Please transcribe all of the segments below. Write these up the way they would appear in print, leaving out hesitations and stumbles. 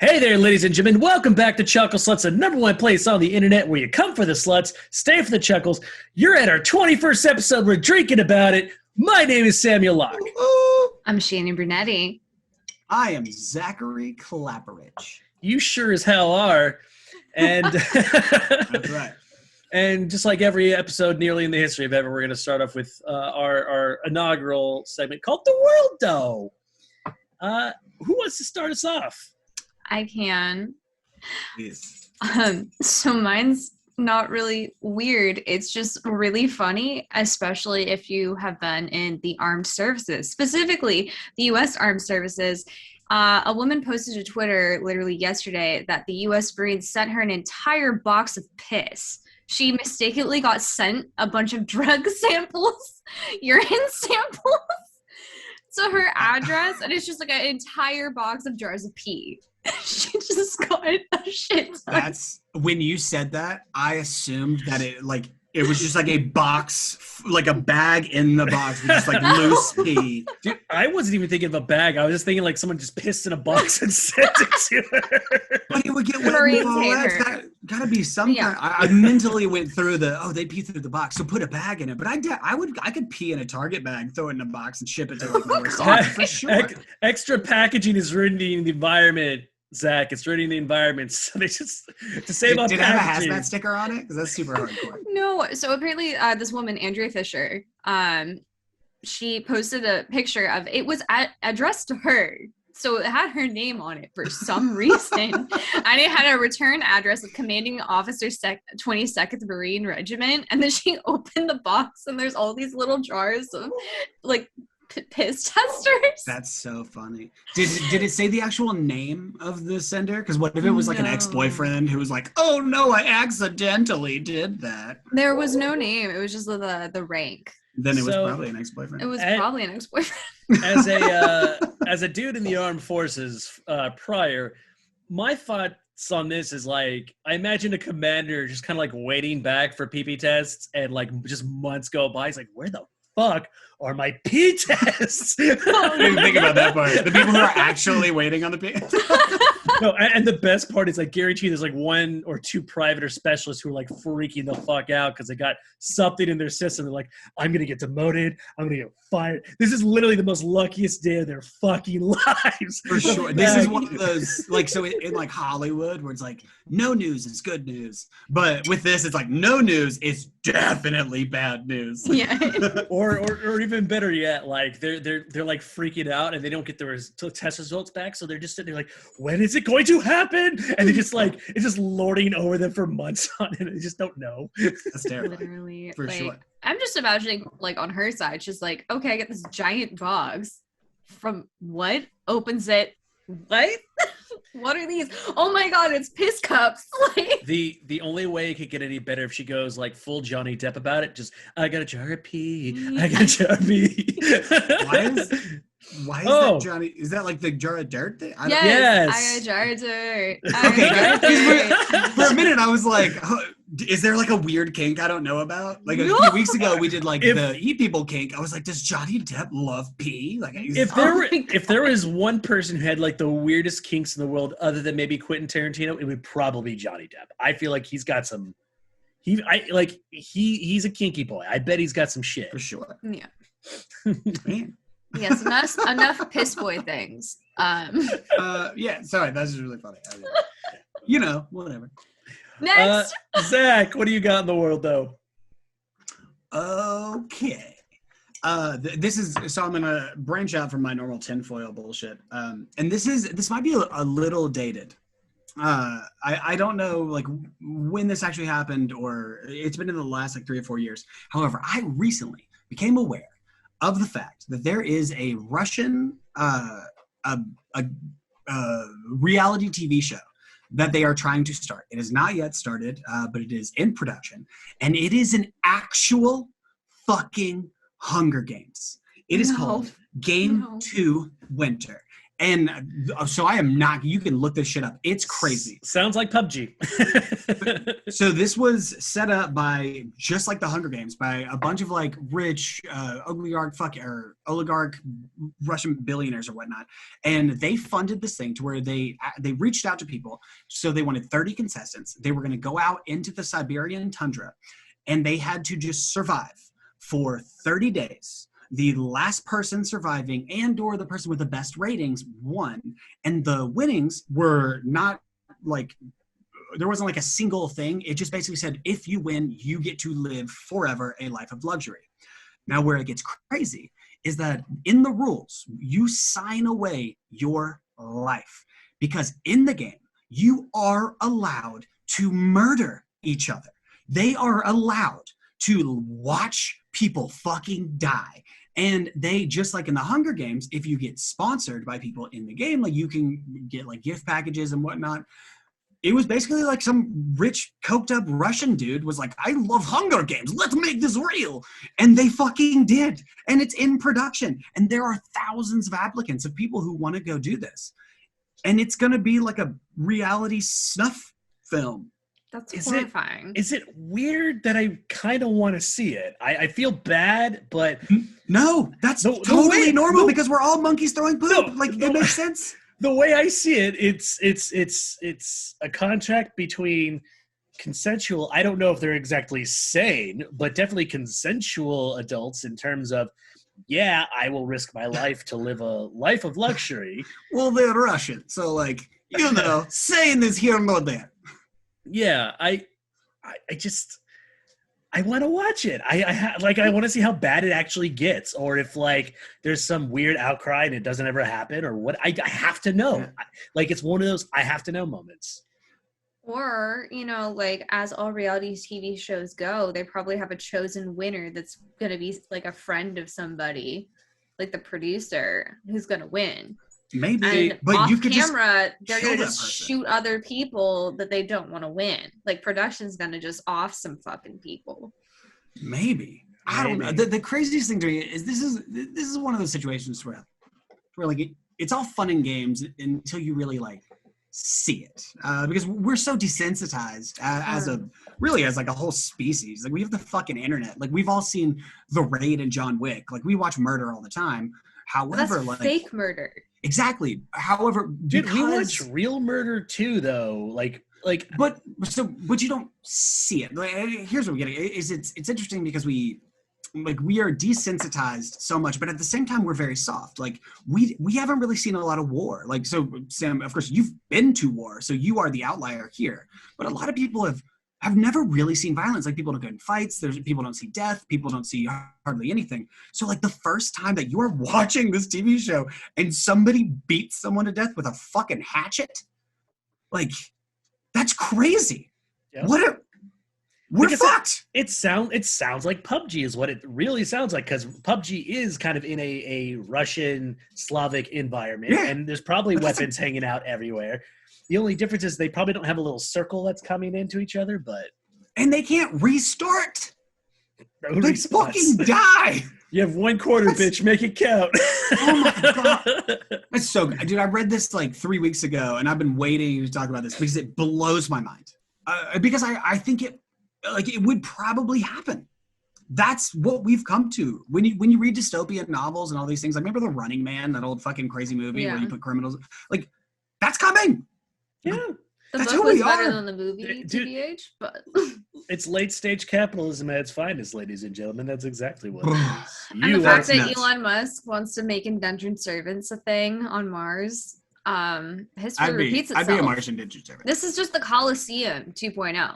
Hey there, ladies and gentlemen. Welcome back to Chucklesluts, the number one place on the internet where you come for the sluts, stay for the chuckles. You're at our 21st episode. We're drinking about it. My name is Samuel Locke. I'm Shannon Brunetti. I am Zachary Clapperidge. You sure as hell are. And That's right. And just like every episode nearly in the history of ever, we're going to start off with our inaugural segment called the World Doe. Who wants to start us off? I can. Yes. So mine's not really weird. It's just really funny, especially if you have been in the armed services, specifically the U.S. Armed Services. A woman posted to Twitter literally yesterday that the U.S. Marines sent her an entire box of piss. She mistakenly got sent a bunch of drug samples, urine samples, to her address, and it's just like an entire box of jars of pee. She just got a shit ton. That's when you said that, I assumed that it was just like a box, like a bag in the box with just like loose pee. Dude, I wasn't even thinking of a bag. I was just thinking like someone just pissed in a box and sent it to her. But it would get wet and fall. That's gotta be some kind. I mentally went through they pee through the box, so put a bag in it. But I could pee in a Target bag, throw it in a box, and ship it to like North for sure. Extra packaging is ruining the environment. Zach, it's ruining the environment. So they just to save on did packaging. It have a hazmat sticker on it? Because that's super hardcore. No, so apparently this woman, Andrea Fisher, she posted a picture of it was addressed to her. So it had her name on it for some reason. And it had a return address of Commanding Officer 22nd Marine Regiment. And then she opened the box and there's all these little jars of like piss testers. That's so funny. Did it say the actual name of the sender? Because what if it was like an ex-boyfriend who was like, oh no, I accidentally did that? There was no name. It was just the rank. Then it was probably an ex-boyfriend. It was probably an ex-boyfriend. As a dude in the armed forces prior, my thoughts on this is like, I imagine a commander just kind of like waiting back for PP tests and like just months go by. He's like, where the fuck are my pee tests? I didn't think about that part. The people who are actually waiting on the pee. No, and the best part is I guarantee there's like one or two private or specialists who are like freaking the fuck out because they got something in their system. They're like, I'm gonna get demoted. I'm gonna get fired. This is literally the most luckiest day of their fucking lives. For sure. This is one of those in like Hollywood where it's like no news is good news, but with this it's like no news is definitely bad news. Yeah. or even better yet, like they're like freaking out and they don't get their test results back, so they're just sitting there like, when is it going to happen? And they just like it's just lording over them for months on it. They just don't know. That's terrible. Literally, for sure. I'm just imagining like on her side, she's like, okay, I get this giant box from what? Opens it. What? What are these? Oh my god, it's piss cups. Like the only way it could get any better if she goes like full Johnny Depp about it. Just I got a jar of pee. I got a jar of pee. Why is that Johnny? Is that like the jar of dirt thing? Yes. I got a jar of dirt. Okay. For a minute, I was like, is there like a weird kink I don't know about? Like a few weeks ago, we did like the eat people kink. I was like, does Johnny Depp love pee? Like, if there was one person who had like the weirdest kinks in the world, other than maybe Quentin Tarantino, it would probably be Johnny Depp. I feel like he's got some. He's a kinky boy. I bet he's got some shit for sure. Yeah. Man. Yes, enough piss boy things. Yeah, sorry, that's just really funny. Whatever. Next, Zach, what do you got in the world, though? Okay. This is so I'm gonna branch out from my normal tinfoil bullshit. And this might be a little dated. I don't know like when this actually happened, or it's been in the last like 3 or 4 years. However, I recently became aware of the fact that there is a Russian reality TV show that they are trying to start. It has not yet started, but it is in production, and it is an actual fucking Hunger Games. It is called Game 2 Winter. And so I am not, you can look this shit up. It's crazy. Sounds like PUBG. So this was set up by, just like the Hunger Games, by a bunch of like rich oligarch Russian billionaires or whatnot. And they funded this thing to where they reached out to people. So they wanted 30 contestants. They were going to go out into the Siberian tundra and they had to just survive for 30 days. The last person surviving and or the person with the best ratings won. And the winnings were not like, there wasn't like a single thing. It just basically said, if you win, you get to live forever a life of luxury. Now, where it gets crazy is that in the rules, you sign away your life. Because in the game, you are allowed to murder each other. They are allowed to watch people fucking die. And they, just like in the Hunger Games, if you get sponsored by people in the game, like you can get like gift packages and whatnot. It was basically like some rich, coked up Russian dude was like, I love Hunger Games. Let's make this real. And they fucking did. And it's in production. And there are thousands of applicants of people who want to go do this. And it's going to be like a reality snuff film. That's horrifying. Is it weird that I kind of want to see it? I feel bad, but no, that's totally normal because we're all monkeys throwing poop. It makes sense. The way I see it, it's a contract between consensual. I don't know if they're exactly sane, but definitely consensual adults in terms of, yeah, I will risk my life to live a life of luxury. Well, they're Russian, so sane is here nor there. Yeah, I want to watch it. I want to see how bad it actually gets, or if like there's some weird outcry and it doesn't ever happen, or what. I have to know. Yeah. It's one of those I have to know moments. Or as all reality TV shows go, they probably have a chosen winner that's going to be like a friend of somebody, like the producer who's going to win. Maybe, and but off you could camera, they're gonna just shoot other people that they don't want to win. Like production's gonna just off some fucking people. Maybe. I don't know. The craziest thing to me is this is one of those situations where like it's all fun and games until you really like see it, because we're so desensitized as like a whole species. Like we have the fucking internet. Like we've all seen The Raid and John Wick. Like we watch murder all the time. However, that's fake murder. Exactly. However, dude, we watch real murder too, though. But you don't see it. Here's what we're getting. It's interesting because we are desensitized so much, but at the same time we're very soft. Like we haven't really seen a lot of war. Like, so Sam, of course you've been to war, so you are the outlier here. But a lot of people have never really seen violence. Like people don't get in fights. People don't see death. People don't see hardly anything. So like the first time that you are watching this TV show and somebody beats someone to death with a fucking hatchet, like that's crazy. Yep. We're fucked. It sounds like PUBG is what it really sounds like, because PUBG is kind of in a Russian Slavic environment, and there's probably weapons hanging out everywhere. The only difference is they probably don't have a little circle that's coming into each other, and they can't restart. They fucking die. You have 1 quarter, bitch. Make it count. Oh my god, that's so good, dude. I read this like 3 weeks ago, and I've been waiting to talk about this because it blows my mind. Because I think it would probably happen. That's what we've come to. When you read dystopian novels and all these things, like remember The Running Man, that old fucking crazy movie where you put criminals, like that's coming. Yeah. The book was better than the movie, TBH, but it's late stage capitalism at its finest, ladies and gentlemen. That's exactly what it is. And the fact that Elon Musk wants to make indentured servants a thing on Mars, history repeats itself. I'd be a Martian indentured servant. This is just the Colosseum 2.0.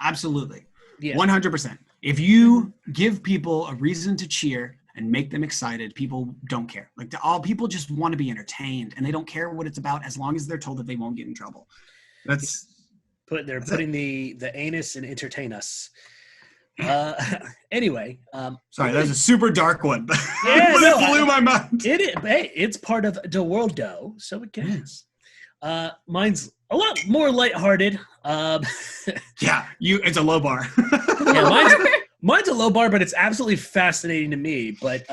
Absolutely. Yeah. 100%. If you give people a reason to cheer and make them excited, people don't care. Like all people just want to be entertained, and they don't care what it's about as long as they're told that they won't get in trouble. They're putting the anus and entertain us. Anyway, sorry, that was a super dark one. Yeah, it blew my mind. It's part of the World Doe, so it counts. Mine's a lot more lighthearted. It's a low bar. Yeah, mine's a low bar, but it's absolutely fascinating to me. But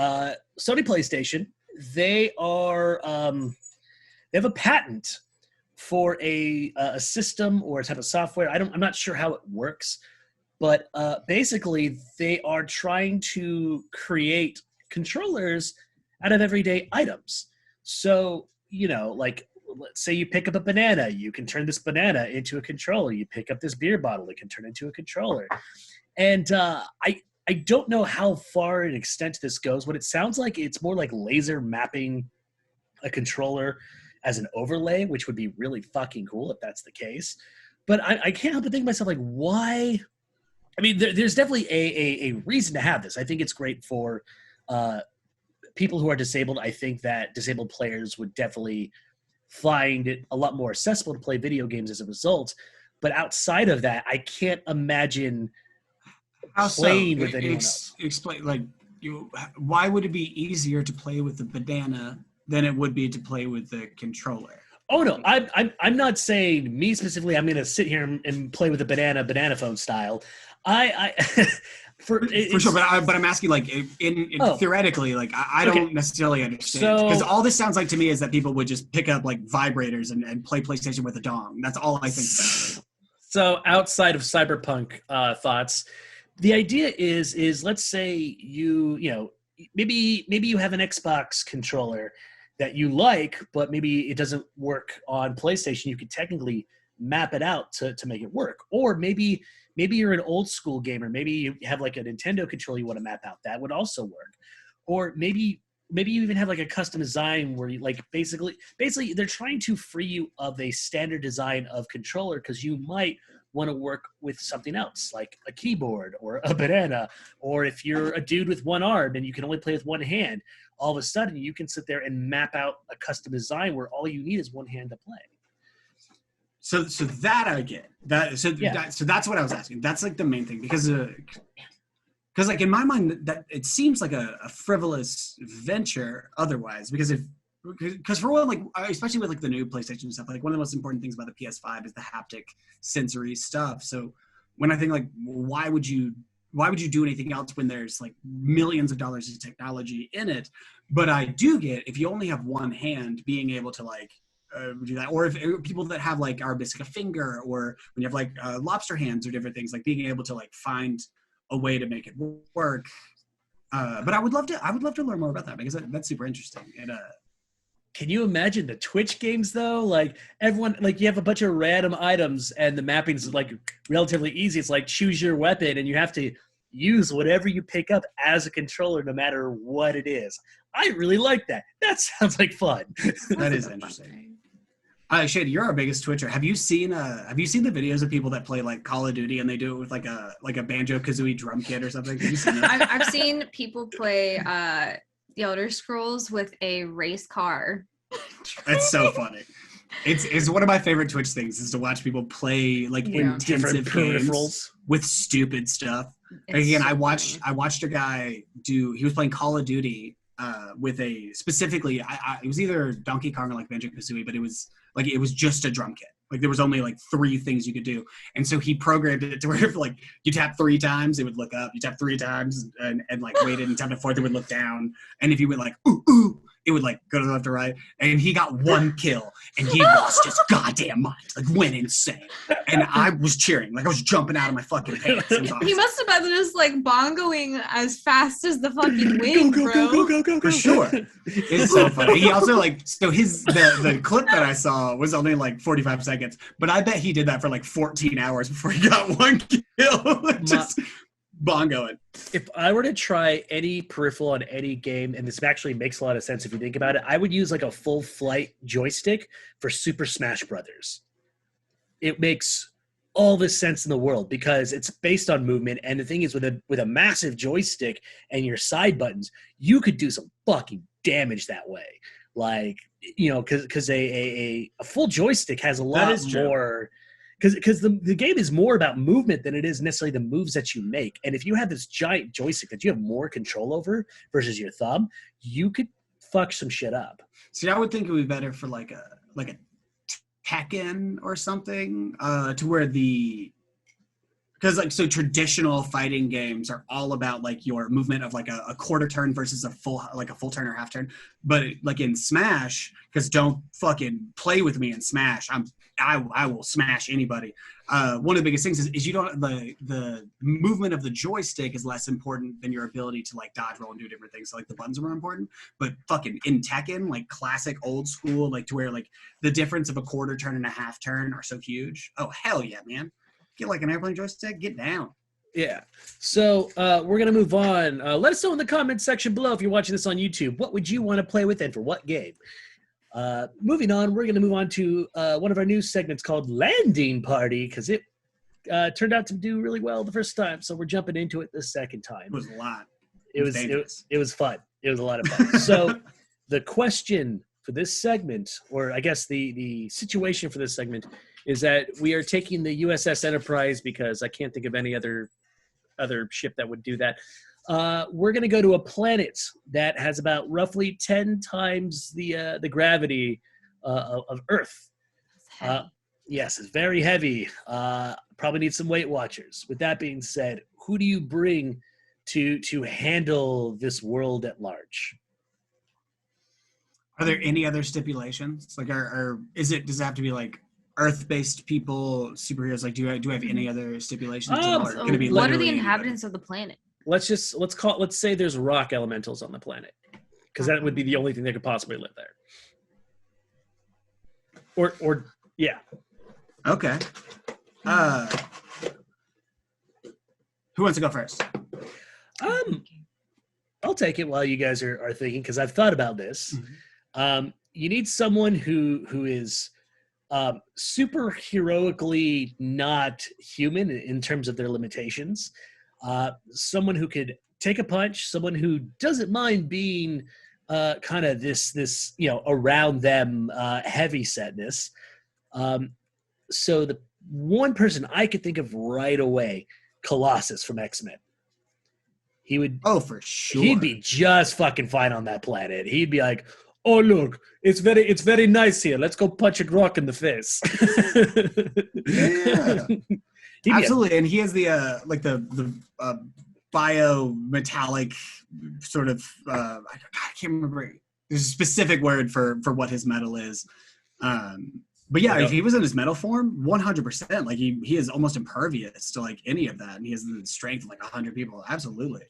Sony PlayStation, they are they have a patent for a system or a type of software. I'm not sure how it works, but basically they are trying to create controllers out of everyday items. So, like, let's say you pick up a banana, you can turn this banana into a controller. You pick up this beer bottle, it can turn into a controller. And I don't know how far in extent this goes. What it sounds like, it's more like laser mapping a controller as an overlay, which would be really fucking cool if that's the case. But I can't help but think to myself, like, why? I mean, there's definitely a reason to have this. I think it's great for people who are disabled. I think that disabled players would definitely find it a lot more accessible to play video games as a result. But outside of that, I can't imagine playing with anyone else. Explain, like, why would it be easier to play with the banana than it would be to play with the controller? Oh no, I'm not saying me specifically. I'm going to sit here and play with a banana phone style. For sure, but I'm asking, like, theoretically, like, I don't necessarily understand, because all this sounds like to me is that people would just pick up, like, vibrators and play PlayStation with a dong. That's all I think. So outside of cyberpunk thoughts, the idea is let's say maybe you have an Xbox controller that you like, but maybe it doesn't work on PlayStation. You could technically map it out to make it work. Or maybe you're an old school gamer. Maybe you have like a Nintendo controller you want to map out. That would also work. Or maybe you even have like a custom design where you, like, basically they're trying to free you of a standard design of controller, because you might want to work with something else, like a keyboard or a banana. Or if you're a dude with one arm and you can only play with one hand, all of a sudden you can sit there and map out a custom design where all you need is one hand to play. So that I get. So that's what I was asking. That's like the main thing, because like, in my mind, that it seems like a frivolous venture otherwise, because for one, like, especially with like the new PlayStation stuff, like, one of the most important things about the PS5 is the haptic sensory stuff. So when I think, like, why would you do anything else when there's like millions of dollars of technology in it? But I do get, if you only have one hand, being able to like do that, or if people that have like are missing a finger, or when you have like lobster hands or different things, like being able to like find a way to make it work. But I would love to learn more about that, because that's super interesting. And can you imagine the Twitch games though? Like, everyone, like, you have a bunch of random items and the mapping's like relatively easy. It's like choose your weapon and you have to use whatever you pick up as a controller, no matter what it is. I really like that. That sounds like fun. That is interesting. Shady, you're our biggest Twitcher. Have you seen the videos of people that play like Call of Duty and they do it with like a Banjo-Kazooie drum kit or something? Have you seen that? I've seen people play The Elder Scrolls with a race car. That's so funny. It's one of my favorite Twitch things, is to watch people play like intensive games with stupid stuff. Again, I watched a guy he was playing Call of Duty with a specifically it was either Donkey Kong or like Banjo-Kazooie, but it was just a drum kit. Like, there was only like 3 things you could do. And so he programmed it to where if like you tap 3 times, it would look up. You tap 3 times and like waited and tapped a 4th, it would look down. And if you went like, ooh, ooh, it would like go to the left or right. And he got 1 kill and he lost his goddamn mind. Like, went insane. And I was cheering. Like, I was jumping out of my fucking pants. He must have been just like bongoing as fast as the fucking wind, go. For sure. It's so funny. He also the clip that I saw was only like 45 seconds, but I bet he did that for like 14 hours before he got 1 kill. Just bongoing. If I were to try any peripheral on any game, and this actually makes a lot of sense if you think about it, I would use like a full flight joystick for Super Smash Brothers. It makes all the sense in the world because it's based on movement. And the thing is, with a massive joystick and your side buttons, you could do some fucking damage that way. Like, because a full joystick has a lot more. Because the game is more about movement than it is necessarily the moves that you make. And if you have this giant joystick that you have more control over versus your thumb, you could fuck some shit up. See, I would think it would be better for like a Tekken or something, to where Because like so traditional fighting games are all about like your movement of like a quarter turn versus a full turn or half turn. But like in Smash, because don't fucking play with me in Smash. I will smash anybody. One of the biggest things is you don't the movement of the joystick is less important than your ability to like dodge, roll, and do different things. So like the buttons are more important. But fucking in Tekken, like classic old school, like to where like the difference of a quarter turn and a half turn are so huge. Oh hell yeah, man. Get like an airplane joystick, get down. Yeah. So we're going to move on. Let us know in the comments section below if you're watching this on YouTube. What would you want to play with and for what game? Moving on, we're going to move on to one of our new segments called Landing Party because it turned out to do really well the first time. So we're jumping into it the second time. It was a lot. It was fun. It was a lot of fun. So the question for this segment, or I guess the situation for this segment, is that we are taking the USS Enterprise because I can't think of any other ship that would do that. We're going to go to a planet that has about roughly 10 times the gravity of Earth. Yes, it's very heavy. Probably need some Weight Watchers. With that being said, who do you bring to handle this world at large? Are there any other stipulations? Like, does it have to be like Earth-based people, superheroes? Like, do I have any other stipulations? What are the inhabitants of the planet? Let's say there's rock elementals on the planet, because that would be the only thing that could possibly live there. Or yeah. Okay. Who wants to go first? I'll take it while you guys are thinking, because I've thought about this. Mm-hmm. You need someone who is super heroically not human in terms of their limitations. Someone who could take a punch, someone who doesn't mind being kind of this around them heavy setness. So the one person I could think of right away, Colossus from X-Men. He would. Oh, for sure. He'd be just fucking fine on that planet. He'd be like, "Oh look, it's very nice here. Let's go punch a rock in the face." Yeah, absolutely. And he has the like the biometallic sort of I can't remember. There's a specific word for what his metal is. But yeah, if he was in his metal form, 100%. Like he is almost impervious to like any of that, and he has the strength of like 100 people. Absolutely.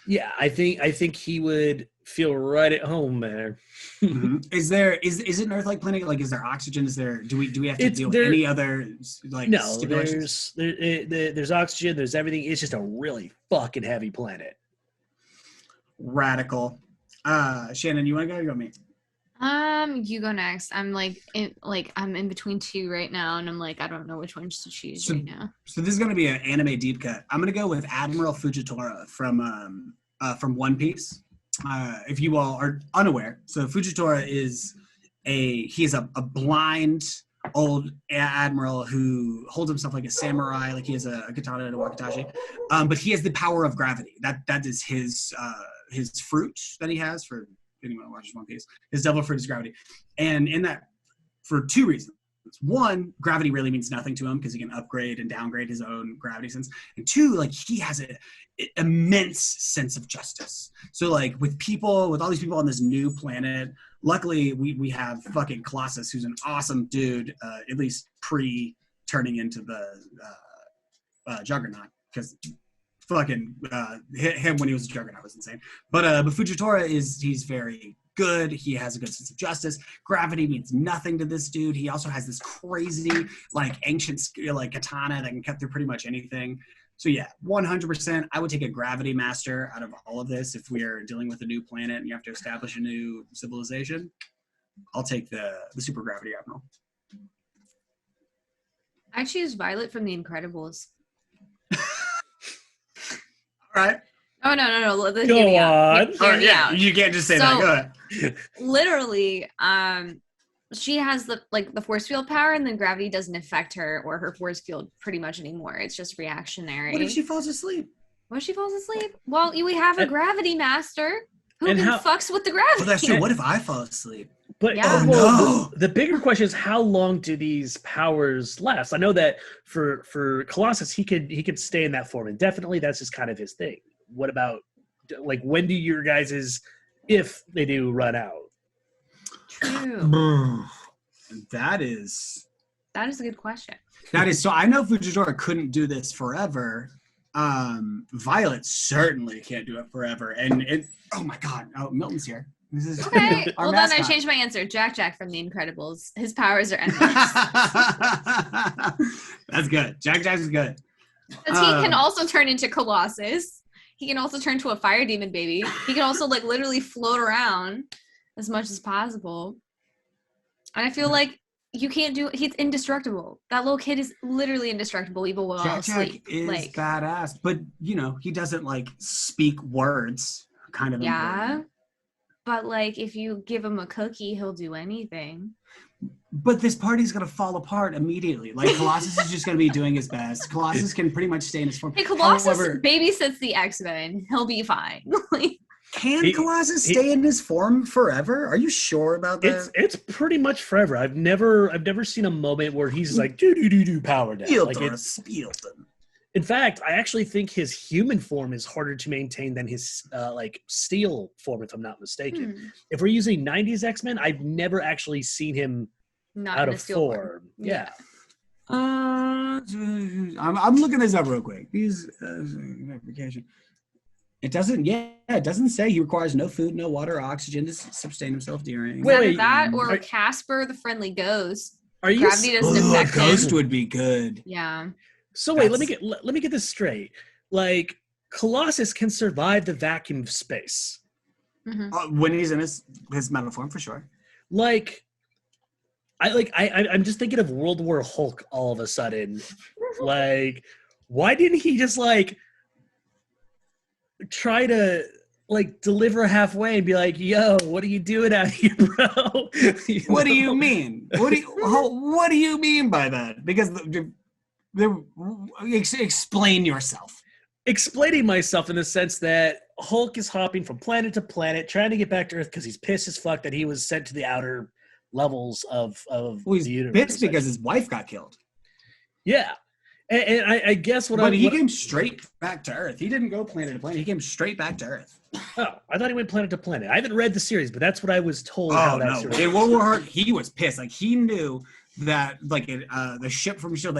Yeah, I think he would feel right at home there. Mm-hmm. Is it an Earth-like planet? Like, is there oxygen? Do we have to deal with any other like? No, stipulations? there's oxygen. There's everything. It's just a really fucking heavy planet. Radical. Shannon, you want to go? Or you want me? You go next. I'm I'm in between two right now, and I'm like, I don't know which ones to choose right now. So this is going to be an anime deep cut. I'm going to go with Admiral Fugitora from One Piece. If you all are unaware, so Fugitora is a blind old admiral who holds himself like a samurai, like he has a katana and a wakatashi, but he has the power of gravity. That is his fruit that he has for. Anyone who watches One Piece, his devil fruit is gravity, and in that for two reasons. One, gravity really means nothing to him because he can upgrade and downgrade his own gravity sense, and two, like he has an immense sense of justice. So like with all these people on this new planet, luckily we have fucking Colossus, who's an awesome dude, at least pre turning into the Juggernaut, because fucking him when he was a Juggernaut was insane. But Fugitora he's very good. He has a good sense of justice. Gravity means nothing to this dude. He also has this crazy like ancient like katana that can cut through pretty much anything. So yeah, 100%. I would take a gravity master out of all of this if we are dealing with a new planet and you have to establish a new civilization. I'll take the super gravity admiral. I choose Violet from The Incredibles. Right. Oh no! Go on. Hear me out. You can't just say that. Go ahead. Literally, she has the force field power, and then gravity doesn't affect her or her force field pretty much anymore. It's just reactionary. What if she falls asleep? What if she falls asleep? Well, we have a gravity master. Who And can how- fucks with the gravity? Well, that's true. What if I fall asleep? But Yeah. Oh, well, no. the bigger question is how long do these powers last? I know that for Colossus, he could stay in that form indefinitely. That's just kind of his thing. What about like when do your guys's, if they do run out? True. That is That is a good question. so. I know Fugitora couldn't do this forever. Violet certainly can't do it forever. And it. Oh my God! Oh, Milton's here. This is Okay, our well then I mascot. changed my answer. Jack from The Incredibles. His powers are endless. That's good. Jack is good. Because he can also turn into Colossus. He can also turn to a fire demon baby. He can also like literally float around as much as possible. And I feel like you can't do. He's indestructible. That little kid is literally indestructible even while Jack asleep. is Like, badass, but he doesn't like speak words. Kind of yeah. important. But like, if you give him a cookie, he'll do anything. But this party's gonna fall apart immediately. Like Colossus is just gonna be doing his best. Colossus can pretty much stay in his form. Hey, Colossus However, babysits the X-Men. He'll be fine. Like, can Colossus stay in his form forever? Are you sure about that? It's pretty much forever. I've never seen a moment where he's like do power down. Like in fact, I actually think his human form is harder to maintain than his like steel form, if I'm not mistaken. If we're using 90s X-Men, I've never actually seen him not out in a of steel form. Yeah. I'm looking this up real quick. These verification. It doesn't say he requires no food, no water, or oxygen to sustain himself during. Wait, that or Casper the Friendly Ghost. Are you? Gravity doesn't affect him. Ghost would be good. Yeah. So wait, let me get this straight. Like Colossus can survive the vacuum of space. Mm-hmm. When he's in his metal form, for sure. I'm just thinking of World War Hulk all of a sudden. Like, why didn't he just like try to like deliver halfway and be like, "Yo, what are you doing out here, bro?" What do you mean? What do you mean by that? Because explain yourself. Explaining myself in the sense that Hulk is hopping from planet to planet, trying to get back to Earth because he's pissed as fuck that he was sent to the outer levels of he's the universe. Pissed because his wife got killed. Yeah, and I guess he came straight back to Earth. He didn't go planet to planet. He came straight back to Earth. Oh, I thought he went planet to planet. I haven't read the series, but that's what I was told. Series in World War Hulk, he was pissed. Like he knew that the ship from Shield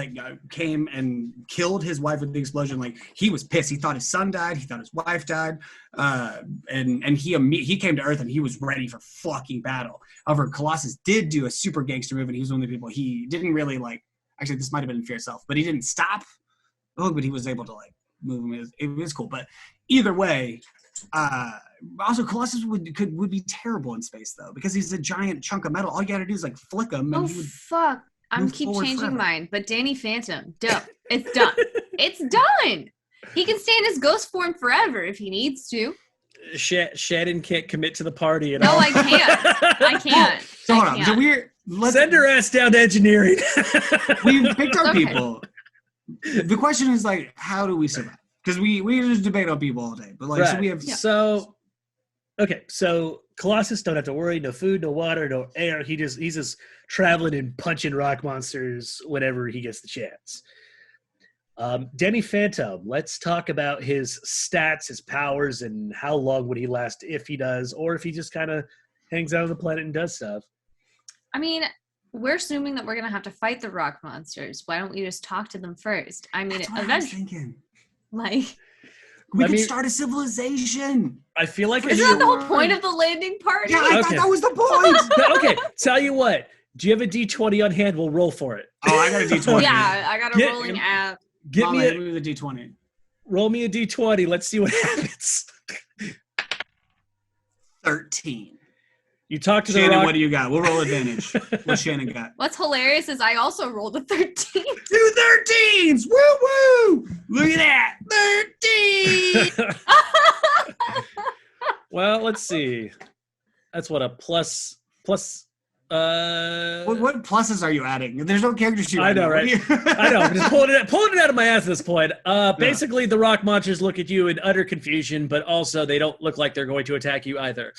came and killed his wife with the explosion. Like he was pissed. He thought his son died. He thought his wife died. And he came to Earth and he was ready for fucking battle. However, Colossus did do a super gangster move, and he was one of the people he didn't really like. Actually, this might have been in Fear Itself, but he didn't stop. Oh, but he was able to like move him. It was cool. But either way, also Colossus would be terrible in space though, because he's a giant chunk of metal. All you got to do is like flick him. And he would fuck! I'm keep changing forever. mine. But Danny Phantom, dope. It's done. It's done. He can stay in his ghost form forever if he needs to. Shannon can't commit to the party at all. No, I can't. I can't. So hold on. So send her ass down to engineering. We've picked our people. The question is like, how do we survive? Because we just debate on people all day. But like, so we have. So Colossus don't have to worry. No food, no water, no air. He's just traveling and punching rock monsters whenever he gets the chance. Danny Phantom, let's talk about his stats, his powers, and how long would he last if he does, or if he just kind of hangs out on the planet and does stuff. I mean, we're assuming that we're going to have to fight the rock monsters. Why don't we just talk to them first? I mean, eventually, like, we could start a civilization. I feel like isn't that the whole point of the landing party? Yeah, I thought that was the point. Okay, tell you what. Do you have a D20 on hand? We'll roll for it. Oh, I got a D20. Yeah, I got a rolling app. Give me the D20. Roll me a D20. Let's see what happens. 13. You talk to Shannon, the rock. what do you got? We'll roll advantage. What Shannon got? What's hilarious is I also rolled a 13. 2 13s! Woo woo! Look at that! 13! Well, let's see. That's what a plus What pluses are you adding? There's no character sheet. I know, right? I know. I'm just pulling it out of my ass at this point. Basically, the rock monsters look at you in utter confusion, but also they don't look like they're going to attack you either.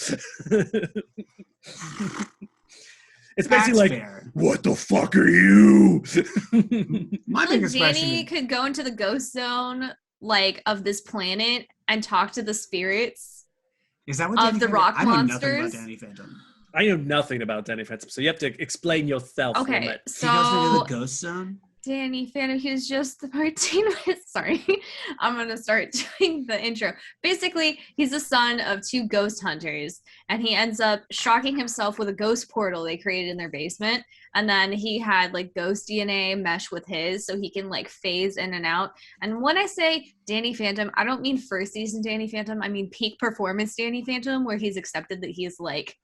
It's basically like, fair. What the fuck are you? My biggest question. Danny could go into the ghost zone, like, of this planet and talk to the spirits. Is that what of the rock monsters? I know nothing about Danny Phantom. I know nothing about Danny Phantom, so you have to explain yourself. Okay, so he goes into the ghost zone. Danny Phantom, he was just the Martin. Sorry, I'm gonna start doing the intro. Basically, he's the son of 2 ghost hunters, and he ends up shocking himself with a ghost portal they created in their basement. And then he had like ghost DNA mesh with his, so he can like phase in and out. And when I say Danny Phantom, I don't mean first season Danny Phantom. I mean peak performance Danny Phantom, where he's accepted that he's like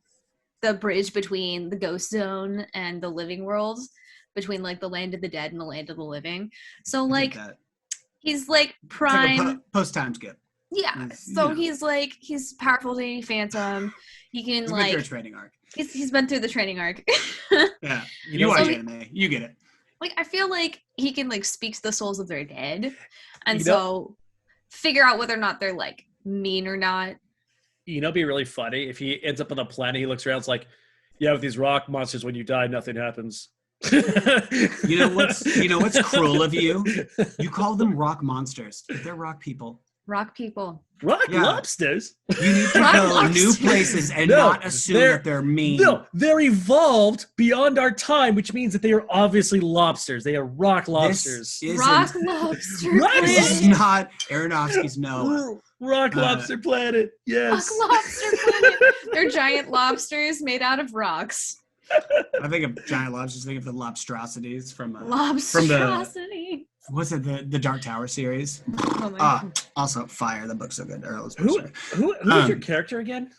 the bridge between the ghost zone and the living world, between like the land of the dead and the land of the living. So like he's like prime like post time skip. Yeah. So he's powerful Danny Phantom. He can he's like been through a training arc. He's been through the training arc. Yeah. You watch anime. You get it. Like I feel like he can like speak to the souls of their dead. And so figure out whether or not they're like mean or not. You know, it'd be really funny if he ends up on a planet. He looks around, it's like, yeah, with these rock monsters, when you die, nothing happens. You know what's cruel of you? You call them rock monsters. They're rock people. Rock people. Rock lobsters? You need to go new places and not assume that they're mean. No, they're evolved beyond our time, which means that they are obviously lobsters. They are rock lobsters. Rock lobster. This is not Aronofsky's Noah. Rock lobster planet. Yes. Rock lobster planet. They're giant lobsters made out of rocks. I think of giant lobsters. Think of the lobstrosities from Lobstrosity. What's it? The Dark Tower series. Also fire. The book's so good. Who was your character again?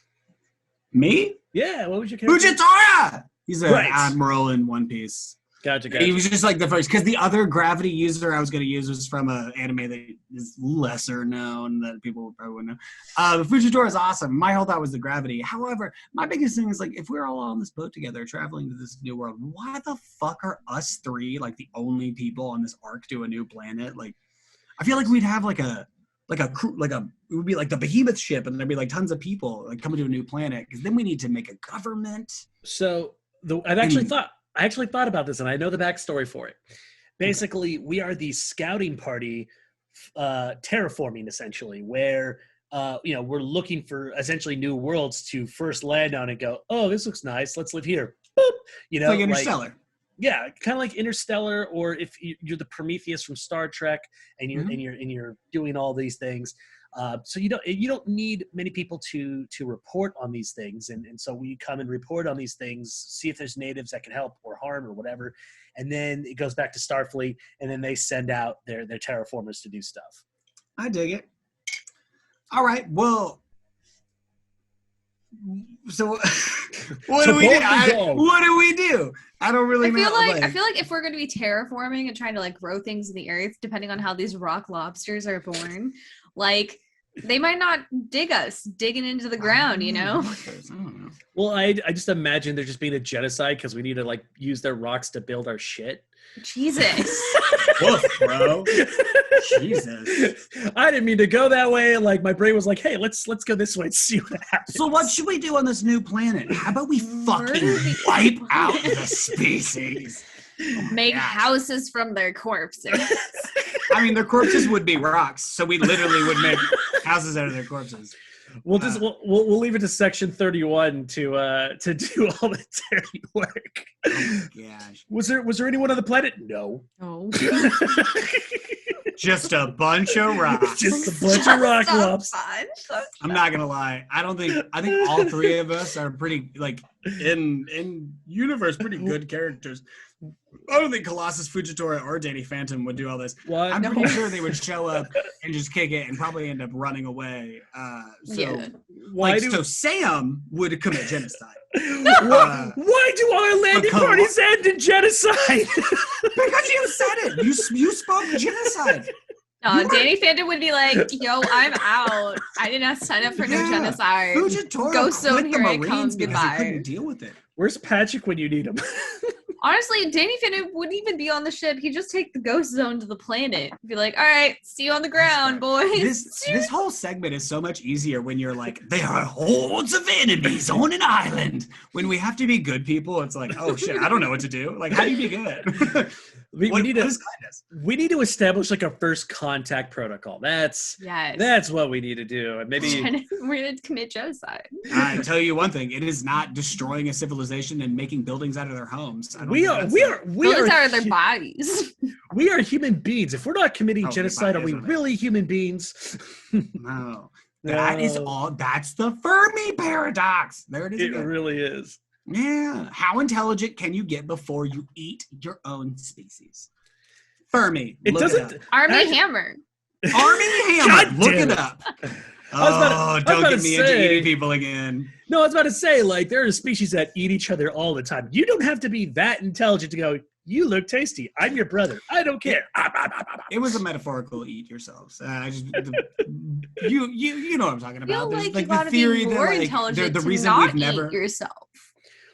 Me? Yeah. What was your character? Fugitora. He's an admiral in One Piece. Gotcha. He was just like the first, because the other gravity user I was going to use was from an anime that is lesser known that people probably wouldn't know. Fugitora is awesome. My whole thought was the gravity. However, my biggest thing is like, if we're all on this boat together traveling to this new world, why the fuck are us 3 like the only people on this arc to a new planet? Like, I feel like we'd have like a crew, it would be like the Behemoth ship, and there'd be like tons of people like coming to a new planet, because then we need to make a government. So I actually thought about this, and I know the backstory for it. Basically, we are the scouting party, terraforming essentially, where we're looking for essentially new worlds to first land on and go, oh, this looks nice, let's live here. Boop. It's like Interstellar. Yeah, kind of like Interstellar, or if you're the Prometheus from Star Trek, and you're doing all these things. So you don't need many people to report on these things, and so we come and report on these things, see if there's natives that can help or harm or whatever, and then it goes back to Starfleet, and then they send out their terraformers to do stuff. I dig it. All right, well, so what do we do? What do we do? I don't really know. I feel like if we're going to be terraforming and trying to like grow things in the earth, depending on how these rock lobsters are born, like they might not digging into the ground, you know? I don't know. Well, I just imagine there just being a genocide because we need to like use their rocks to build our shit. Jesus. Woof, bro. Jesus. I didn't mean to go that way. Like my brain was like, hey, let's go this way and see what happens. So what should we do on this new planet? How about we fucking wipe out the species? Make houses from their corpses. I mean, their corpses would be rocks, so we literally would make houses out of their corpses. We'll we'll leave it to Section 31 to do all the dirty work. Oh my gosh. Was there anyone on the planet? No. Oh. Just a bunch of rocks. Just a bunch of rock lobsters. I'm not gonna lie. I think all 3 of us are pretty like in universe pretty good characters. I don't think Colossus, Fugitora, or Danny Phantom would do all this. What? I'm pretty sure they would show up and just kick it and probably end up running away. So Sam would commit genocide. Why do our landing parties end in genocide? Because you said it. You spoke genocide. Danny Phantom would be like, yo, I'm out. I did not sign up for no genocide. Fugitora Ghost Zone, quit the here I Marines come. because he Goodbye. couldn't deal with it. Where's Patrick when you need him? Honestly, Danny Phantom wouldn't even be on the ship. He'd just take the Ghost Zone to the planet. Be like, all right, see you on the ground, boys. This whole segment is so much easier when you're like, there are hordes of enemies on an island. When we have to be good people, it's like, oh shit, I don't know what to do. Like, how do you be good? We need to establish like a first contact protocol. That's what we need to do. And maybe we're gonna commit genocide. I tell you one thing: it is not destroying a civilization and making buildings out of their homes. We are buildings out of their bodies. We are human beings. If we're not committing genocide, are we really human beings? No. That is all. That's the Fermi paradox. There it is. It really is. Yeah. How intelligent can you get before you eat your own species? Fermi. It doesn't. Armie Hammer. Armie Hammer. Look it up. Don't get me into eating people again. No, I was about to say, like, there are species that eat each other all the time. You don't have to be that intelligent to go, you look tasty. I'm your brother. I don't care. It was a metaphorical eat yourselves. You know what I'm talking about. There's like the theory that the reason we've never eat yourself.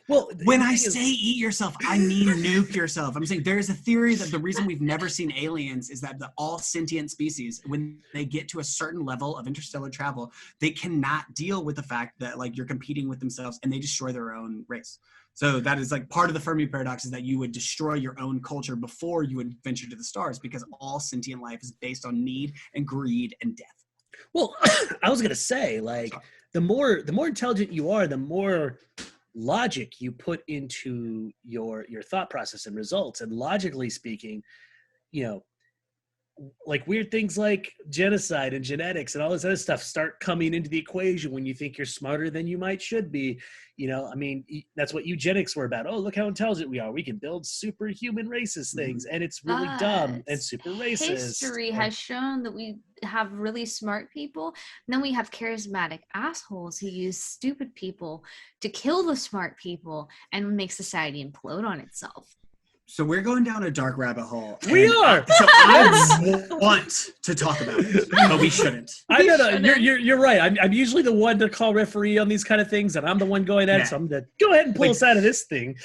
Well, when I say eat yourself, I mean nuke yourself. I'm saying there's a theory that the reason we've never seen aliens is that all sentient species, when they get to a certain level of interstellar travel, they cannot deal with the fact that like you're competing with themselves and they destroy their own race. So that is like part of the Fermi paradox is that you would destroy your own culture before you would venture to the stars because all sentient life is based on need and greed and death. Well, I was going to say, like, the more intelligent you are, the more logic you put into your thought process and results. And logically speaking, you know, like weird things like genocide and genetics and all this other stuff start coming into the equation when you think you're smarter than you might should be. You know, I mean, that's what eugenics were about. Oh, look how intelligent we are. We can build superhuman racist things. And it's really dumb and super racist. History has shown that we have really smart people. And then we have charismatic assholes who use stupid people to kill the smart people and make society implode on itself. So we're going down a dark rabbit hole. We are. So I want to talk about it, but we shouldn't. You're right. I'm usually the one to call referee on these kind of things, and I'm the one going at it. So I'm going to go ahead and pull us out of this thing.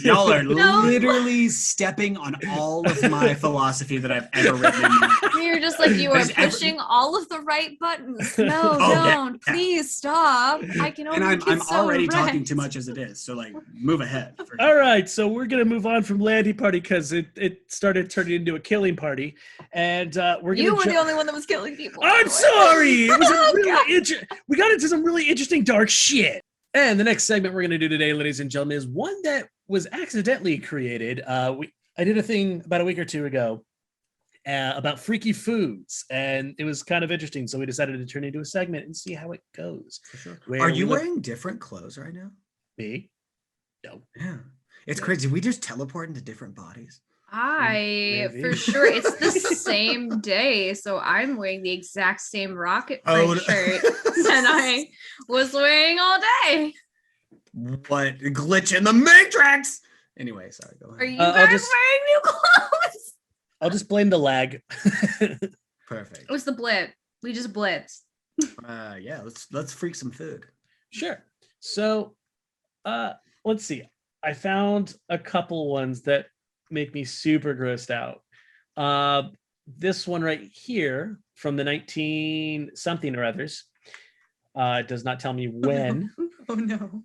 Y'all are literally stepping on all of my philosophy that I've ever written in my life. You're just like, you are pushing all of the right buttons. No, don't. Please stop. I can only And I'm already talking too much as it is. So like, move ahead. All right. So we're going to move on from Landy Party because it started turning into a killing party, and we're gonna. You were the only one that was killing people. I'm sorry. It was we got into some really interesting dark shit. And the next segment we're gonna do today, ladies and gentlemen, is one that was accidentally created. I did a thing about a week or two ago about freaky foods, and it was kind of interesting. So we decided to turn it into a segment and see how it goes. For sure. Are you wearing different clothes right now? Me? No. Yeah. It's crazy. We just teleport into different bodies. For sure. It's the same day. So I'm wearing the exact same rocket shirt that I was wearing all day. What? Glitch in the matrix! Anyway, sorry. Go ahead. Are you guys wearing new clothes? I'll just blame the lag. Perfect. It was the blip. We just blitzed. Yeah, let's freak some food. Sure. So let's see. I found a couple ones that make me super grossed out. This one right here from the 19 something or others. It does not tell me when. Oh no.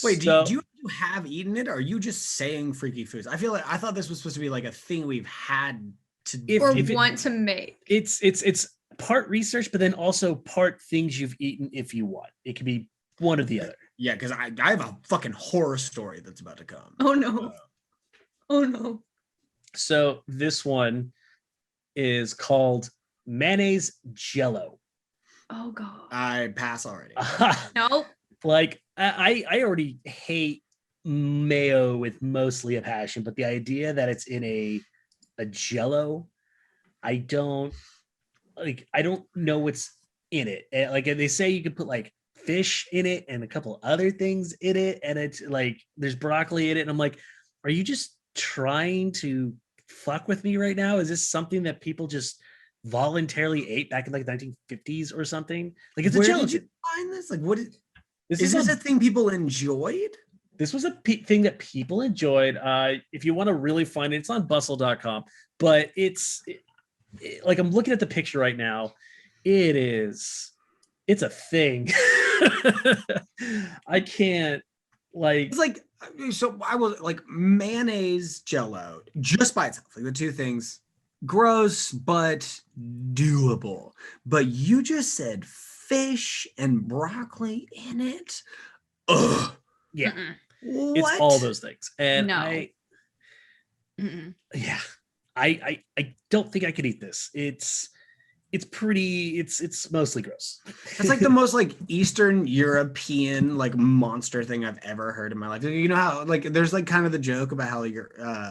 Wait, do you have eaten it, or are you just saying freaky foods? I thought this was supposed to be like a thing we've had to want to make. It's part research, but then also part things you've eaten if you want. It could be one or the other. Yeah, because I have a fucking horror story that's about to come. Oh no. Oh no. So this one is called Mayonnaise Jello. Oh god. I pass already. Nope. Like I already hate mayo with mostly a passion, but the idea that it's in a Jello, I don't know what's in it. Like they say you could put like fish in it and a couple other things in it, and it's like there's broccoli in it, and I'm like, are you just trying to fuck with me right now? Is this something that people just voluntarily ate back in like 1950s or something. Like it's a Where gelatin. did you find this? Like, what is This this a thing people enjoyed? This was a thing that people enjoyed. If you want to really find it, it's on bustle.com, but like I'm looking at the picture right now. It's a thing. I can't like. It's like, so I was like mayonnaise Jello just by itself, like the two things, gross but doable. But you just said fish and broccoli in it. Ugh. Yeah. Mm-mm. What? It's all those things. And No. I don't think I could eat this. It's mostly gross. It's like the most like Eastern European like monster thing I've ever heard in my life. You know how like there's like kind of the joke about how your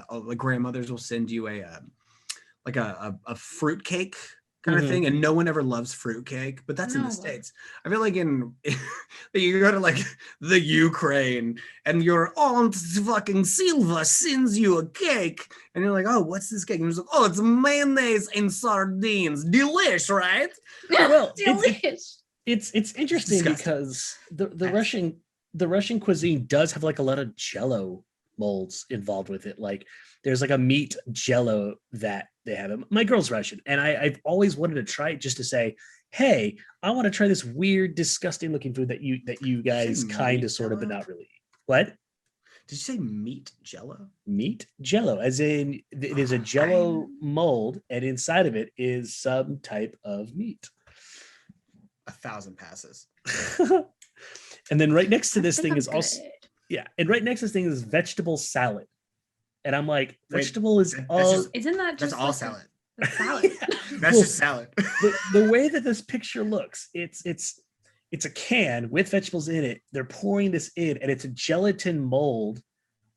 like grandmothers will send you a fruit cake kind of thing, and no one ever loves fruit cake, but that's in the States. I feel like in you go to like the Ukraine and your aunt fucking Silva sends you a cake and you're like, oh, what's this cake? And you're like, oh, it's mayonnaise and sardines. Delish, right? Well, Delicious. it's interesting because the Russian cuisine does have like a lot of Jello molds involved with it. Like there's like a meat Jello that they have. My girl's Russian, and I've always wanted to try it just to say, hey, I want to try this weird, disgusting looking food that you guys kind of sort of, but not really. What? Did you say meat Jello? Meat Jello, as in it is a Jello mold, and inside of it is some type of meat. 1,000 passes. And then right next to this thing is good. also and right next to this thing is vegetable salad. And I'm like, vegetable is all. Isn't that just that's all salad? Salad. That's just salad. The way that this picture looks, it's a can with vegetables in it. They're pouring this in, and it's a gelatin mold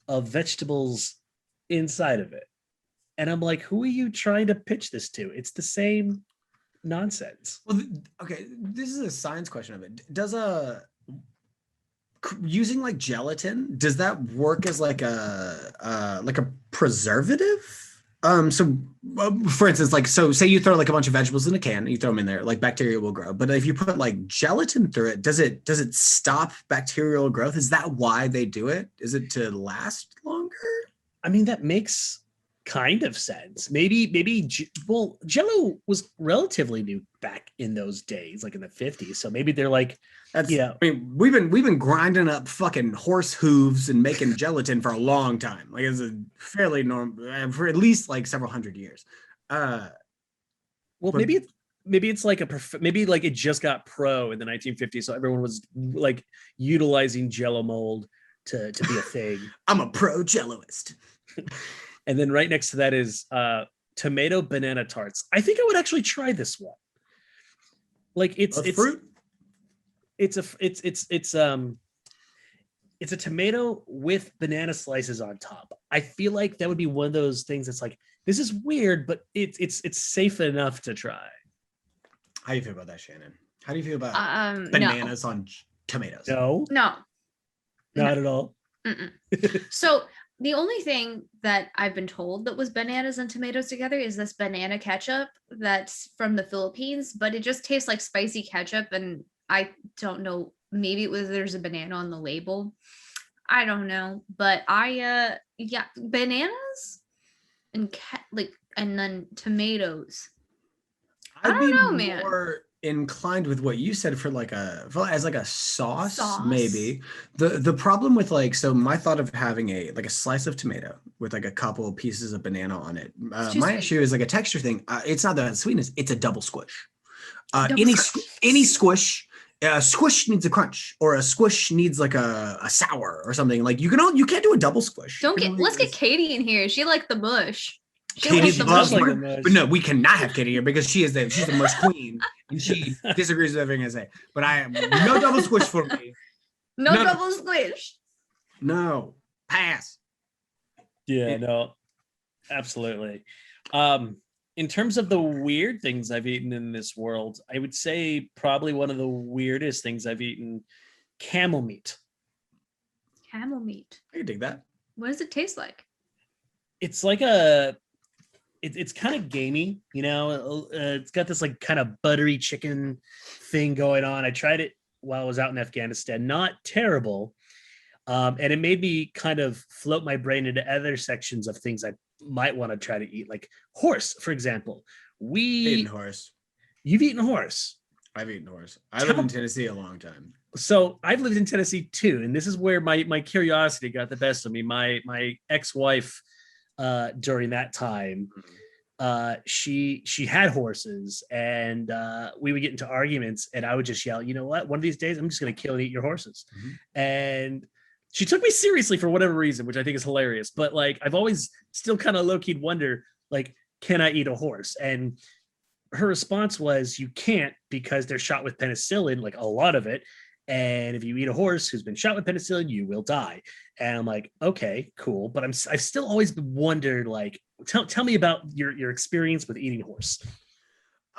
of vegetables inside of it. And I'm like, who are you trying to pitch this to? It's the same nonsense. Well, okay, this is a science question of it. Does using like gelatin, does that work as like a preservative? For instance, like, so say you throw like a bunch of vegetables in a can and you throw them in there, like bacteria will grow. But if you put like gelatin through it, does it stop bacterial growth? Is that why they do it? Is it to last longer? I mean, that makes kind of sense. Maybe Jello was relatively new back in those days, like in the 50s. So maybe they're like, I mean, we've been grinding up fucking horse hooves and making gelatin for a long time. Like it's a fairly normal for at least like several hundred years. Maybe it's like maybe like it just got pro in the 1950s, so everyone was like utilizing Jello mold to be a thing. I'm a pro Jelloist. And then right next to that is tomato banana tarts. I think I would actually try this one. Like it's fruit. It's a tomato with banana slices on top. I feel like that would be one of those things that's like, this is weird, but it's safe enough to try. How do you feel about that, Shannon? How do you feel about bananas on tomatoes? No, not at all. So the only thing that I've been told that was bananas and tomatoes together is this banana ketchup that's from the Philippines, but it just tastes like spicy ketchup, and I don't know, maybe there's a banana on the label. I don't know, but bananas and and then tomatoes. I don't know, man. More inclined with what you said for as a sauce. Maybe. The problem with my thought of having a slice of tomato with like a couple of pieces of banana on it. My issue is like a texture thing. It's not that sweetness, it's a double squish. Any squish. A squish needs a crunch, or a squish needs like a sour or something. Like you can't do a double squish. Let's get Katie in here. She liked the mush. Katie's but no, we cannot have Katie here because she's the mush queen, and she disagrees with everything I say. But I am no double squish for me. No double squish. No, pass. Yeah, no, absolutely. In terms of the weird things I've eaten in this world, I would say probably one of the weirdest things I've eaten, camel meat. Camel meat. I can dig that. What does it taste like? It's like a it's kind of gamey, it's got this like kind of buttery chicken thing going on. I tried it while I was out in Afghanistan. Not terrible. And it made me kind of float my brain into other sections of things I might want to try to eat, like horse, for example. Eaten horse. You've eaten horse. I've eaten horse. I lived in Tennessee a long time. So I've lived in Tennessee too, and this is where my curiosity got the best of me. My ex-wife, during that time, she had horses, and we would get into arguments, and I would just yell, "You know what? One of these days, I'm just going to kill and eat your horses." And she took me seriously for whatever reason, which I think is hilarious. But like, I've always still kind of low-key wonder, like, can I eat a horse? And her response was, you can't, because they're shot with penicillin, like a lot of it. And if you eat a horse who's been shot with penicillin, you will die. And I'm like, okay, cool. But I've still always wondered, like, tell me about your experience with eating horse.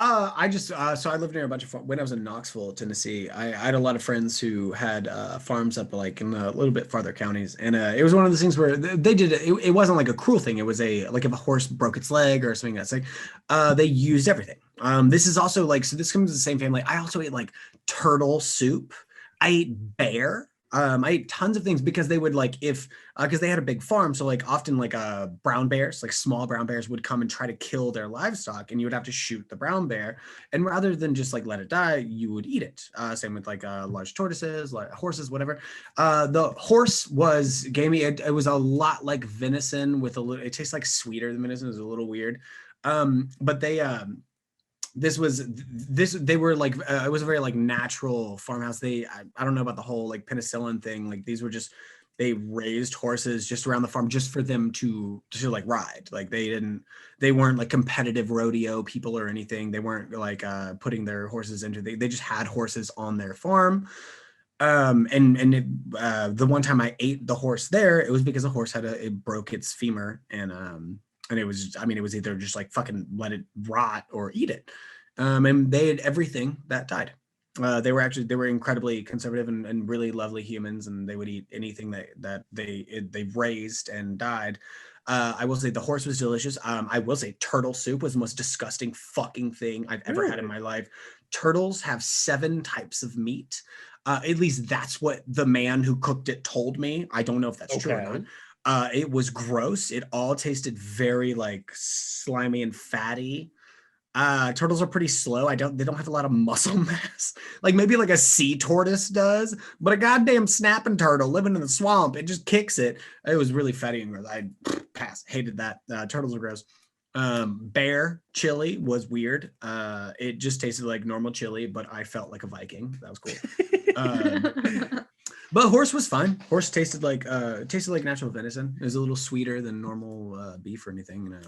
I just so I lived near a bunch of when I was in Knoxville, Tennessee. I had a lot of friends who had farms up like in a little bit farther counties, and it was one of those things where they did it wasn't like a cruel thing. It was like if a horse broke its leg or something that's like they used everything. This is also like, so this comes to the same family. I also ate like turtle soup. I ate bear. I ate tons of things because they would like because they had a big farm. So like often like brown bears, like small brown bears would come and try to kill their livestock, and you would have to shoot the brown bear. And rather than just like let it die, you would eat it. Same with like large tortoises, like horses, whatever. The horse was gamey. It was a lot like venison with a little, it tastes like sweeter than venison. It was a little weird. But they, they were like it was a very like natural farmhouse. I don't know about the whole like penicillin thing. Like these were just, they raised horses just around the farm just for them to like ride. Like they weren't like competitive rodeo people or anything. They weren't like putting their horses into they just had horses on their farm. The one time I ate the horse there, it was because the horse it broke its femur, and it was, it was either just like fucking let it rot or eat it. And they had everything that died. They were incredibly conservative and really lovely humans, and they would eat anything that they raised and died. I will say the horse was delicious. I will say turtle soup was the most disgusting fucking thing I've ever had in my life. Turtles have 7 types of meat. At least that's what the man who cooked it told me. I don't know if that's true or not. It was gross. It all tasted very like slimy and fatty. Turtles are pretty slow. They don't have a lot of muscle mass. Like maybe like a sea tortoise does, but a goddamn snapping turtle living in the swamp, it just kicks it. It was really fatty and gross. I hated that. Turtles are gross. Bear chili was weird. It just tasted like normal chili, but I felt like a Viking. That was cool. But horse was fine. Horse tasted like natural venison. It was a little sweeter than normal beef or anything. It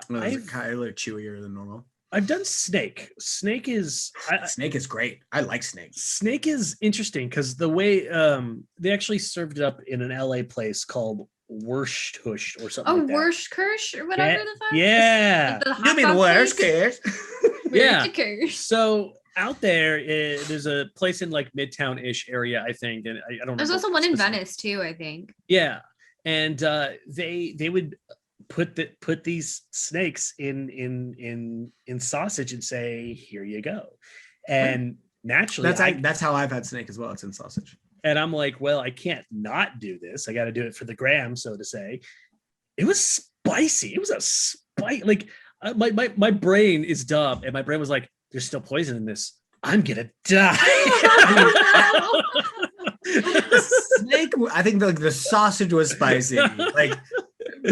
was kind of a little chewier than normal. I've done snake. Snake is great. I like snake. Snake is interesting because the way they actually served it up in an LA place called Wursthusht or something. Wursthusht or whatever the fuck. Yeah. You mean Wursthusht? Yeah. So out there, there's a place in like Midtown-ish area, I think, and I don't know. There's also one in Venice too, I think. Yeah, and they would put these snakes in sausage and say, "Here you go," and naturally, that's how I've had snake as well. It's in sausage, and I'm like, well, I can't not do this. I got to do it for the gram, so to say. It was spicy. It was a like my brain is dumb, and my brain was like, there's still poison in this. I'm gonna die. Snake, I think the sausage was spicy. Like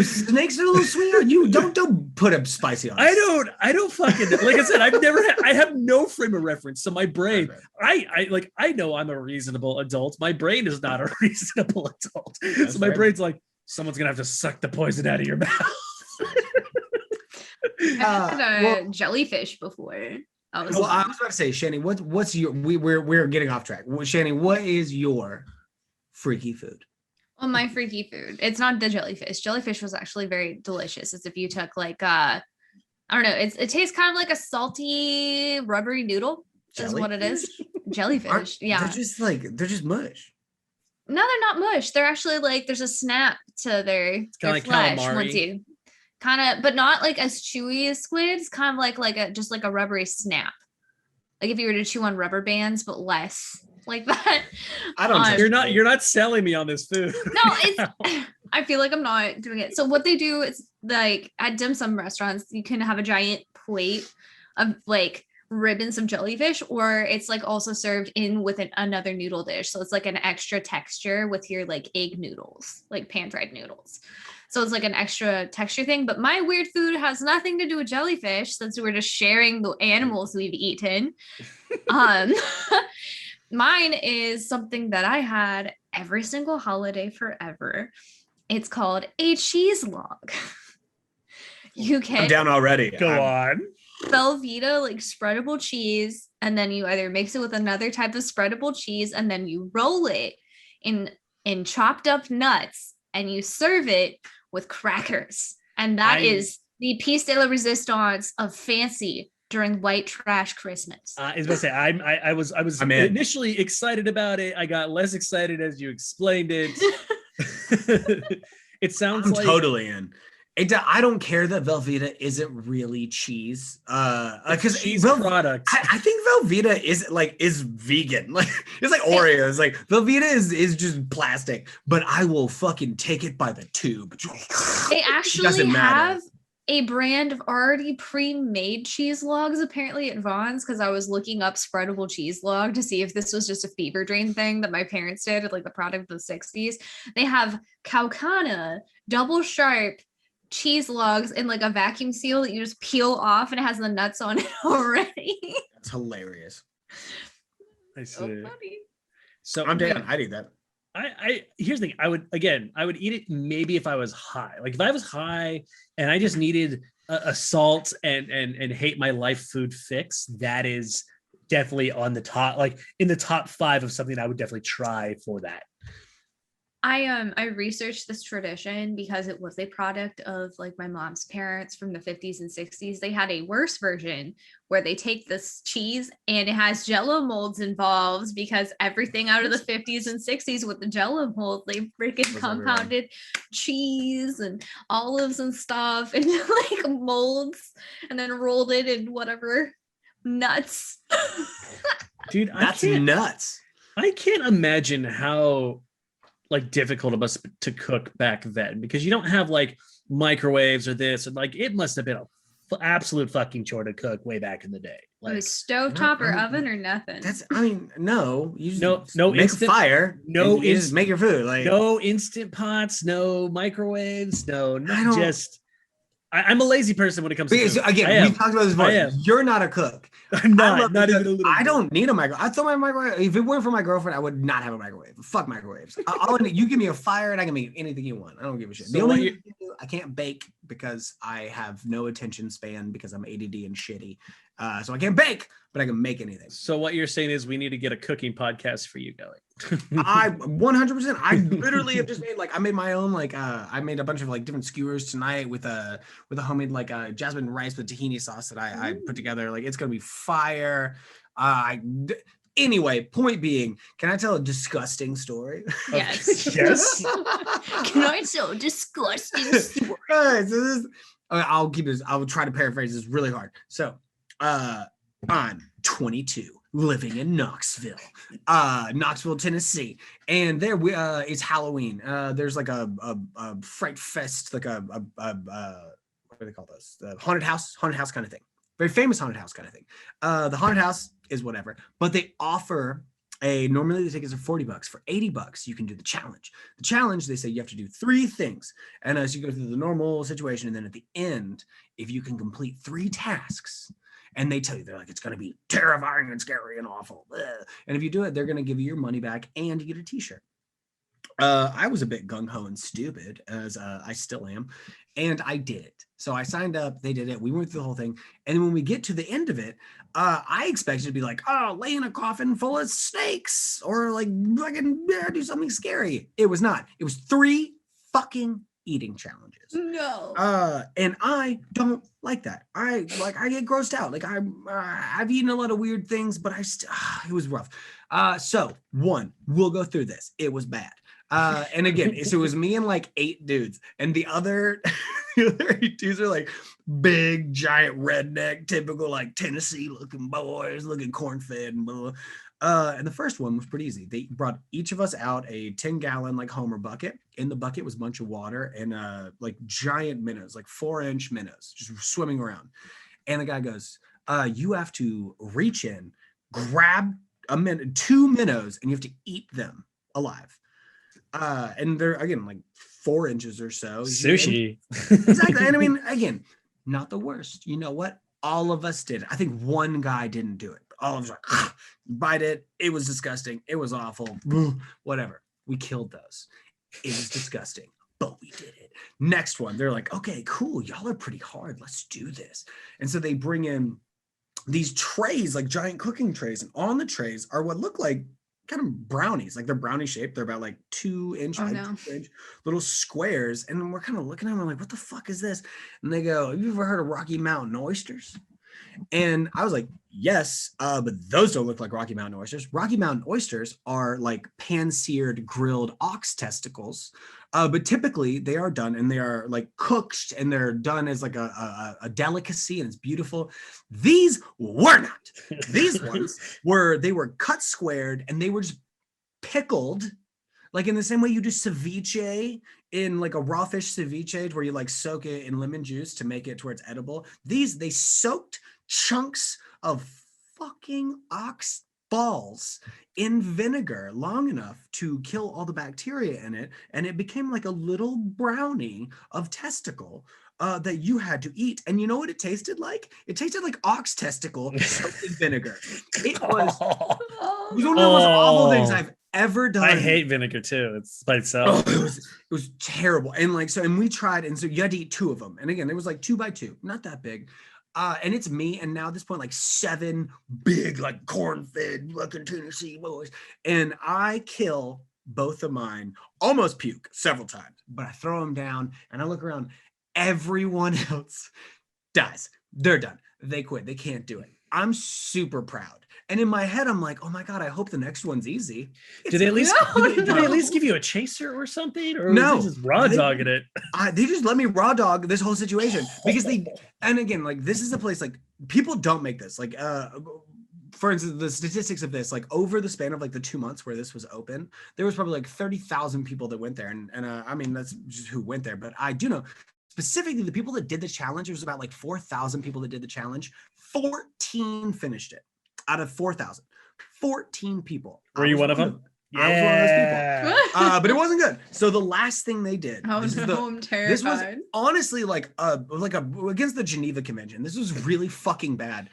snakes are a little sweeter. You don't put a spicy on. I don't fucking, like I said, I have no frame of reference. So my brain, I know I'm a reasonable adult. My brain is not a reasonable adult. That's so my brain's like, someone's gonna have to suck the poison out of your mouth. I've had a jellyfish before. I was about to say, Shannon, what's your? We're getting off track. Shannon, what is your freaky food? Well, my freaky food. It's not the jellyfish. Jellyfish was actually very delicious. It's if you took like I don't know. It tastes kind of like a salty, rubbery noodle. Is what it is. Jellyfish. Yeah. They're just mush. No, they're not mush. They're actually like there's a snap to their flesh calamari. once you. kind of, but not like as chewy as squid. It's kind of like a just like a rubbery snap. Like if you were to chew on rubber bands, but less like that. I don't. You're not selling me on this food. No, it's. I feel like I'm not doing it. So what they do is like at dim sum restaurants, you can have a giant plate of like ribbons of jellyfish, or it's like also served in with another noodle dish. So it's like an extra texture with your like egg noodles, like pan-fried noodles. So it's like an extra texture thing. But my weird food has nothing to do with jellyfish, since we're just sharing the animals we've eaten. Mine is something that I had every single holiday forever. It's called a cheese log. You can I'm down already. Go on. Velveeta, like spreadable cheese, and then you either mix it with another type of spreadable cheese, and then you roll it in chopped up nuts, and you serve it with crackers. And that is the piece de la resistance of fancy during white trash Christmas. I was going to say, I was initially excited about it. I got less excited as you explained it. It sounds like totally in. I don't care that Velveeta isn't really cheese. Because cheese product. I think Velveeta is vegan. Like it's like Oreos. Like Velveeta is just plastic. But I will fucking take it by the tube. They actually have a brand of already pre-made cheese logs apparently at Vaughn's, because I was looking up spreadable cheese log to see if this was just a fever dream thing that my parents did, like the product of the 60s. They have Caucana double sharp cheese logs in like a vacuum seal that you just peel off, and it has the nuts on it already. That's hilarious. I see. So funny. So I'm down. I'd eat that. Here's the thing. I would eat it maybe if I was high. Like if I was high and I just needed a salt and hate my life food fix, that is definitely on the top, like in the top 5 of something I would definitely try for that. I researched this tradition because it was a product of like my mom's parents from the 50s and 60s. They had a worse version where they take this cheese and it has Jello molds involved, because everything out of the 50s and 60s with the Jello mold, they freaking compounded cheese and olives and stuff and like molds, and then rolled it in whatever nuts. Dude, that's nuts. I can't imagine how like difficult it must be to cook back then, because you don't have like microwaves or this, and like it must have been a absolute fucking chore to cook way back in the day. Like it was stovetop or oven or nothing. No, you just no make instant, a fire. No, you just make your food. Like no instant pots, no microwaves, I'm a lazy person when it comes to food. Again, we talked about this before. You're not a cook. I'm not even a little. I don't need a microwave. I throw my microwave. If it weren't for my girlfriend, I would not have a microwave. Fuck microwaves. You give me a fire and I can make anything you want. I don't give a shit. So I can't bake because I have no attention span because I'm ADD and shitty. So I can't bake, but I can make anything. So what you're saying is we need to get a cooking podcast for you going. I 100%. I literally have just made I made my own I made a bunch of different skewers tonight with a homemade jasmine rice with tahini sauce that I put together. It's gonna be fire. Anyway, point being, can I tell a disgusting story? Yes. Yes. Can I tell a disgusting story? All right, so I'll keep this. I will try to paraphrase this really hard. So, I'm 22, living in Knoxville, Tennessee, and there it's Halloween. There's a fright fest, what do they call those? The haunted house kind of thing. Very famous haunted house kind of thing. The haunted house is whatever, but they offer normally the tickets are $40. For $80, you can do the challenge. The challenge, they say you have to do 3 things. And as you go through the normal situation, and then at the end, if you can complete 3 tasks, and they tell you, they're it's going to be terrifying and scary and awful. And if you do it, they're going to give you your money back and you get a t-shirt. I was a bit gung-ho and stupid, as I still am, and I did it. So I signed up, they did it, we went through the whole thing, and when we get to the end of it, I expected to be lay in a coffin full of snakes, or fucking do something scary. It was not. It was 3 fucking eating challenges. No. And I don't like that. I get grossed out. I've eaten a lot of weird things, but it was rough. So 1, we'll go through this. It was bad. And again, so it was me and like 8 dudes, and the other 8 dudes are like big, giant redneck, typical like Tennessee looking boys, looking corn fed and blah, blah. And the first one was pretty easy. They brought each of us out a 10-gallon like Homer bucket. In the bucket was a bunch of water and like giant minnows, like 4-inch minnows, just swimming around. And the guy goes, "You have to reach in, grab 2 minnows, and you have to eat them alive." And they're again like 4 inches or so. Sushi. Exactly. And I mean, again, not the worst. You know what? All of us did. I think one guy didn't do it. All of us like, bite it. It was disgusting. It was awful. Whatever. We killed those. It was disgusting, but we did it. Next one, they're like, okay, cool. Y'all are pretty hard. Let's do this. And so they bring in these trays, like giant cooking trays. And on the trays are what look like kind of brownies. Like they're brownie shaped. They're about like 2-inch, 2-inch little squares. And then we're kind of looking at them. I'm like, what the fuck is this? And they go, have you ever heard of Rocky Mountain oysters? And I was like, yes, but those don't look like Rocky Mountain oysters. Rocky Mountain oysters are like pan-seared grilled ox testicles, but typically they are done and they are like cooked and they're done as like a delicacy and it's beautiful. These were not. These ones they were cut squared and they were just pickled. Like in the same way you do ceviche in like a raw fish ceviche where you like soak it in lemon juice to make it to where it's edible. They soaked chunks of fucking ox balls in vinegar long enough to kill all the bacteria in it. And it became like a little brownie of testicle that you had to eat. And you know what it tasted like? It tasted like ox testicle soaked in vinegar. It was one of the most awful things I've ever done. I hate vinegar too. It's by itself. It was terrible. And like, so, and we tried, and so you had to eat 2 of them. And again, it was like 2 by 2, not that big. And it's me, and now at this point, like 7 big, like corn-fed, looking Tennessee boys. And I kill both of mine, almost puke several times, but I throw them down, and I look around. Everyone else dies. They're done. They quit. They can't do it. I'm super proud. And in my head, I'm like, oh my God, I hope the next one's easy. Did they at least give you a chaser or something? Or no, was it just raw dogging it? They just let me raw dog this whole situation because and again, like this is a place like people don't make this. Like, for instance, the statistics of this, like over the span of like the 2 months where this was open, there was probably like 30,000 people that went there. And I mean, that's just who went there. But I do know specifically the people that did the challenge, there was about like 4,000 people that did the challenge. 14 finished it out of 4,000. 14 people. Were you one of them? Yeah. I was one of those people. But it wasn't good. So the last thing they did. I'm terrified. This was honestly like against the Geneva Convention. This was really fucking bad.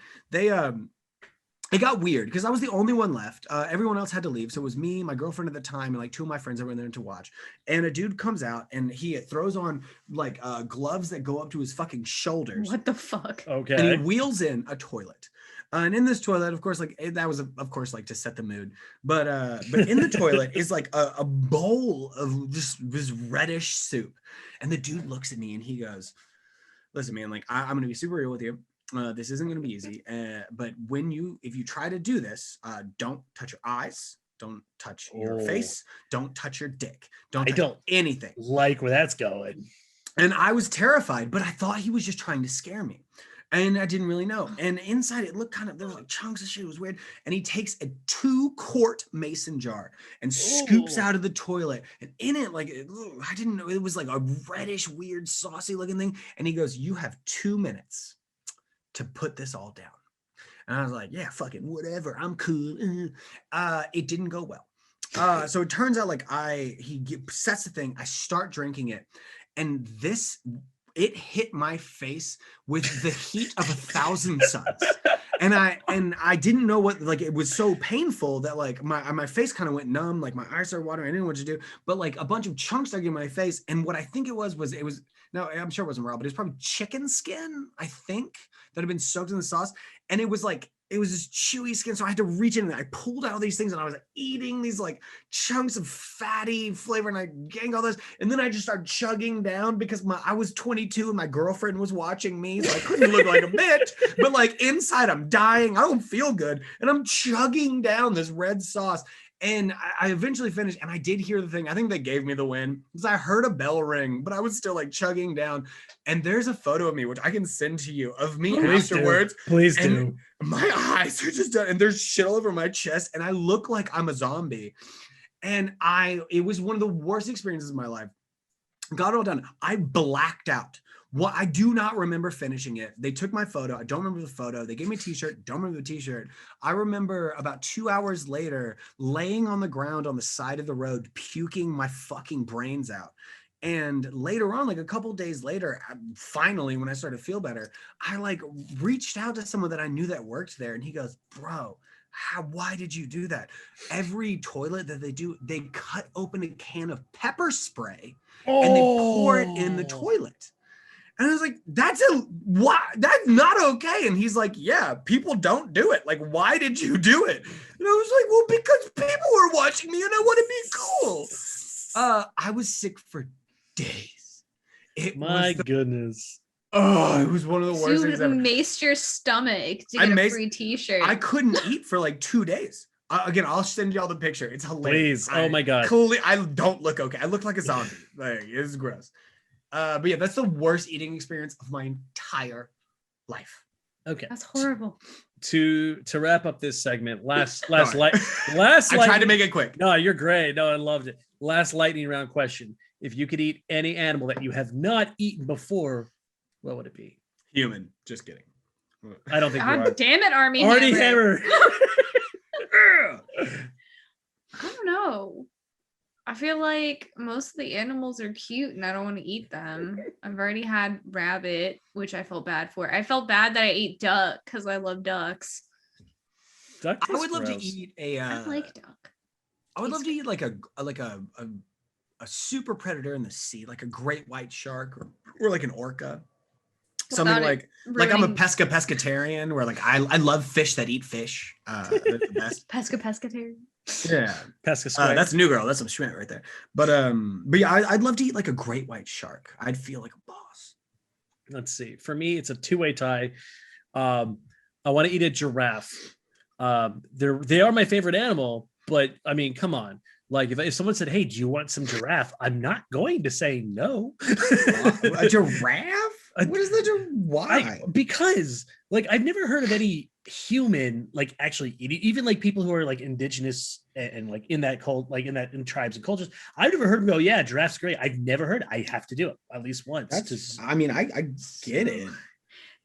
It got weird because I was the only one left. Everyone else had to leave. So it was me, my girlfriend at the time, and like 2 of my friends that were there to watch. And a dude comes out and he throws on like gloves that go up to his fucking shoulders. What the fuck? Okay. And he wheels in a toilet. And in this toilet, of course, like that was of course like to set the mood. But in the toilet is like a bowl of just this reddish soup. And the dude looks at me and he goes, "Listen, man, like I'm gonna be super real with you. This isn't going to be easy, but if you try to do this, don't touch your eyes, don't touch your face, don't touch your dick, don't touch anything." Like where that's going. And I was terrified, but I thought he was just trying to scare me. And I didn't really know. And inside it looked there was like chunks of shit. It was weird. And he takes a 2-quart mason jar and scoops out of the toilet. And in it, like, I didn't know, it was like a reddish, weird, saucy looking thing. And he goes, "You have 2 minutes to put this all down." And I was like, yeah, fucking whatever, I'm cool. It didn't go well. So it turns out like he sets the thing, I start drinking it, and it hit my face with the heat of 1,000 suns. And I didn't know what, like, it was so painful that like my face kind of went numb, like my eyes started watering, I didn't know what to do, but like a bunch of chunks started in my face. And what I think it was, no, I'm sure it wasn't raw, but it was probably chicken skin, I think, that had been soaked in the sauce. And it was this chewy skin. So I had to reach in and I pulled out all these things and I was eating these like chunks of fatty flavor and I gained all this. And then I just started chugging down because I was 22 and my girlfriend was watching me. So I couldn't look like a bitch, but like inside I'm dying. I don't feel good. And I'm chugging down this red sauce. And I eventually finished, and I did hear the thing. I think they gave me the win because I heard a bell ring, but I was still like chugging down. And there's a photo of me, which I can send to you, of me afterwards. Please and do. My eyes are just done, and there's shit all over my chest, and I look like I'm a zombie. And it was one of the worst experiences of my life. Got it all done. I blacked out. Well, I do not remember finishing it. They took my photo. I don't remember the photo. They gave me a t-shirt. Don't remember the t-shirt. I remember about 2 hours later, laying on the ground on the side of the road, puking my fucking brains out. And later on, like a couple days later, finally, when I started to feel better, I like reached out to someone that I knew that worked there. And he goes, bro, why did you do that? Every toilet that they do, they cut open a can of pepper spray and they pour it in the toilet. And I was like, that's not okay. And he's like, yeah, people don't do it. Like, why did you do it? And I was like, well, because people were watching me and I want to be cool. I was sick for days. Goodness. Oh, it was one of the worst things ever. You maced your stomach to get a free t-shirt. I couldn't eat for like 2 days. Again, I'll send y'all the picture. It's hilarious. Please. Oh my God. I don't look okay. I look like a zombie. Like, it's gross. But yeah, that's the worst eating experience of my entire life. Okay. That's horrible. To wrap up this segment, last I tried to make it quick. No, you're great. No, I loved it. Last lightning round question. If you could eat any animal that you have not eaten before, what would it be? Human. Just kidding. I don't think you are. God damn it, Armie Hammer. I don't know. I feel like most of the animals are cute and I don't want to eat them. I've already had rabbit, which I felt bad for. I felt bad that I ate duck because I love ducks. I would love to eat I like duck. I would love to eat like a super predator in the sea, like a great white shark or like an orca. Something like I'm a pescatarian where like I love fish that eat fish. They're the best. Pescatarian. Yeah. That's a new girl. That's some Schmidt right there. But yeah, I'd love to eat like a great white shark. I'd feel like a boss. Let's see. For me, it's a two-way tie. I want to eat a giraffe. They are my favorite animal, but I mean, come on. Like if someone said, "Hey, do you want some giraffe?" I'm not going to say no. A giraffe? What is the why? Because like I've never heard of any human like actually eating, even like people who are like indigenous and like in that cult, like in tribes and cultures. I've never heard them go, "Yeah, giraffe's great." I've never heard. I have to do it at least once. I mean, I get it.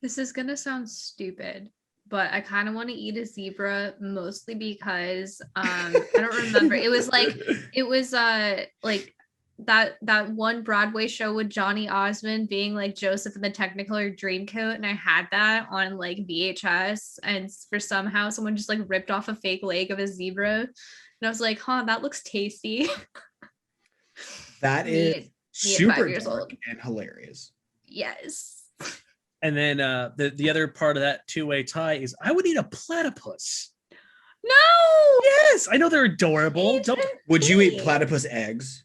This is gonna sound stupid, but I kind of want to eat a zebra mostly because I don't remember. It was like that one Broadway show with Johnny Osmond being like Joseph in the Technicolor Dreamcoat, and I had that on like VHS, and for somehow someone just like ripped off a fake leg of a zebra, and I was like, "Huh, that looks tasty." That is super dark and hilarious. Yes. And then the other part of that two-way tie is I would eat a platypus. No. Yes, I know they're adorable. Would you eat platypus eggs?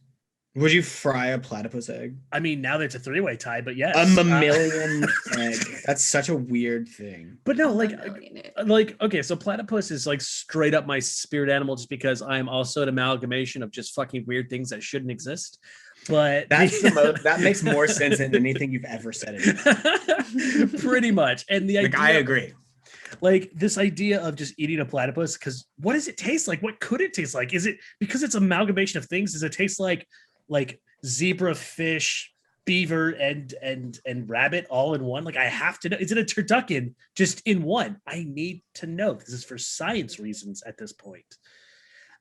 Would you fry a platypus egg? I mean, now that's a three-way tie, but yes. A mammalian egg. That's such a weird thing. But no, like okay, so platypus is like straight up my spirit animal just because I'm also an amalgamation of just fucking weird things that shouldn't exist. But that's that makes more sense than anything you've ever said. Pretty much. And the idea, I agree. Like this idea of just eating a platypus, because what does it taste like? What could it taste like? Is it because it's an amalgamation of things? Does it taste like zebra, fish, beaver, and rabbit all in one? Like I have to know. Is it a turducken just in one? I need to know. This is for science reasons at this point.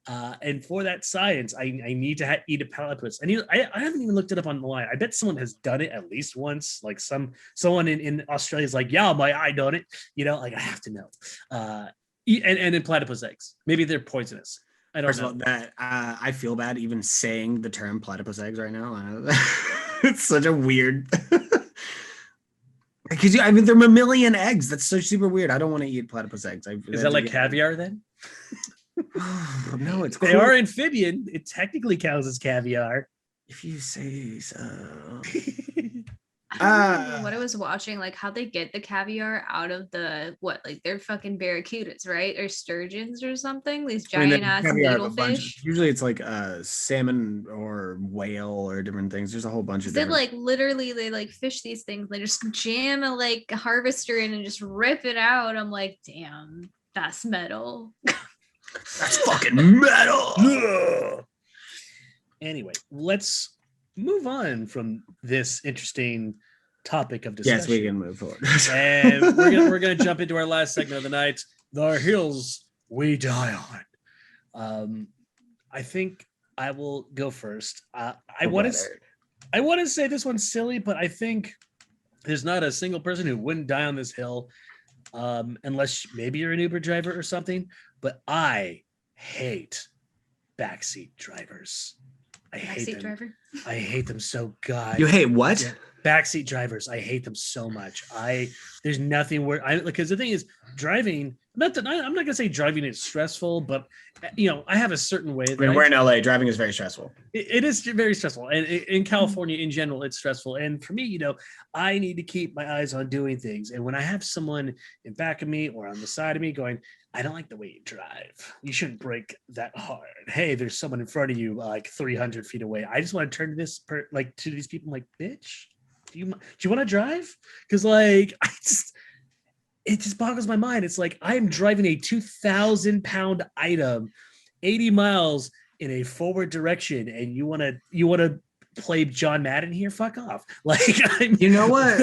And for that science, I need to eat a platypus. And I haven't even looked it up online. I bet someone has done it at least once. Like someone in Australia is like, yeah, I done it. You know, like I have to know. And in platypus eggs, maybe they're poisonous. I don't know. First of all, that I feel bad even saying the term platypus eggs right now. It's such a weird. Because I mean, they're mammalian eggs. That's so super weird. I don't want to eat platypus eggs. Is that like caviar then? No, it's they are amphibian. It technically counts as caviar. If you say so. I don't remember what I was watching, like how they get the caviar out of the like they're fucking barracudas, right? Or sturgeons or something. These giant ass needlefish. Usually it's like salmon or whale or different things. There's a whole bunch of They different. like literally they like fish these things. They just jam a like harvester in and just rip it out. I'm like, damn, that's metal. That's fucking metal. Anyway, let's move on from this interesting topic of discussion. Yes, we can move forward. And we're gonna jump into our last segment of the night, the hills we die on. I think I will go first. I want to say this one's silly, but I think there's not a single person who wouldn't die on this hill, unless maybe you're an Uber driver or something. But I hate backseat drivers. I hate them. Driver? I hate them so god. You hate what? Yeah. Backseat drivers. I hate them so much. There's nothing where because the thing is driving. I'm not gonna say driving is stressful, but I have a certain way. That we're in LA. Driving is very stressful. It is very stressful, and in California in general, it's stressful. And for me, I need to keep my eyes on doing things. And when I have someone in back of me or on the side of me going, I don't like the way you drive. You shouldn't brake that hard. Hey, there's someone in front of you like 300 feet away. I just want to turn to to these people like, bitch, do you want to drive? Because it just boggles my mind. It's like I'm driving a 2,000-pound item 80 miles in a forward direction, and you want to play John Madden here? Fuck off. You know what?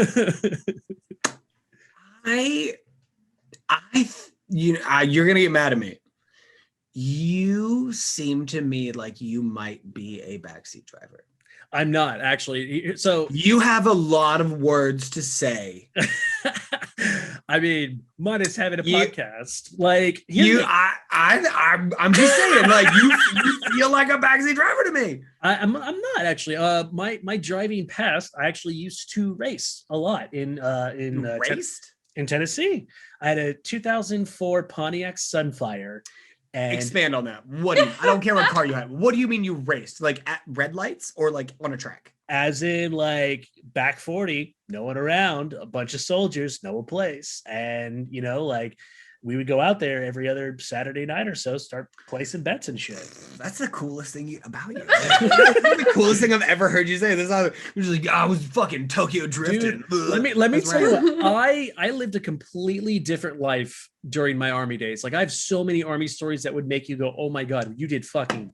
You're gonna get mad at me. You seem to me like you might be a backseat driver. I'm not actually. So you have a lot of words to say. I mean, mine is having a podcast. I'm just saying, like you feel like a backseat driver to me. I'm not actually. My driving past, I actually used to race a lot in Tennessee. I had a 2004 Pontiac Sunfire. And expand on that. I don't care what car you had. What do you mean you raced? Like at red lights or like on a track? As in like back 40, no one around, a bunch of soldiers, no place. And, we would go out there every other Saturday night or so, start placing bets and shit. That's the coolest thing about you. That's the coolest thing I've ever heard you say. You're just like, I was fucking Tokyo drifting. Dude, let me tell you what, I lived a completely different life during my Army days. Like I have so many Army stories that would make you go, oh my God, you did fucking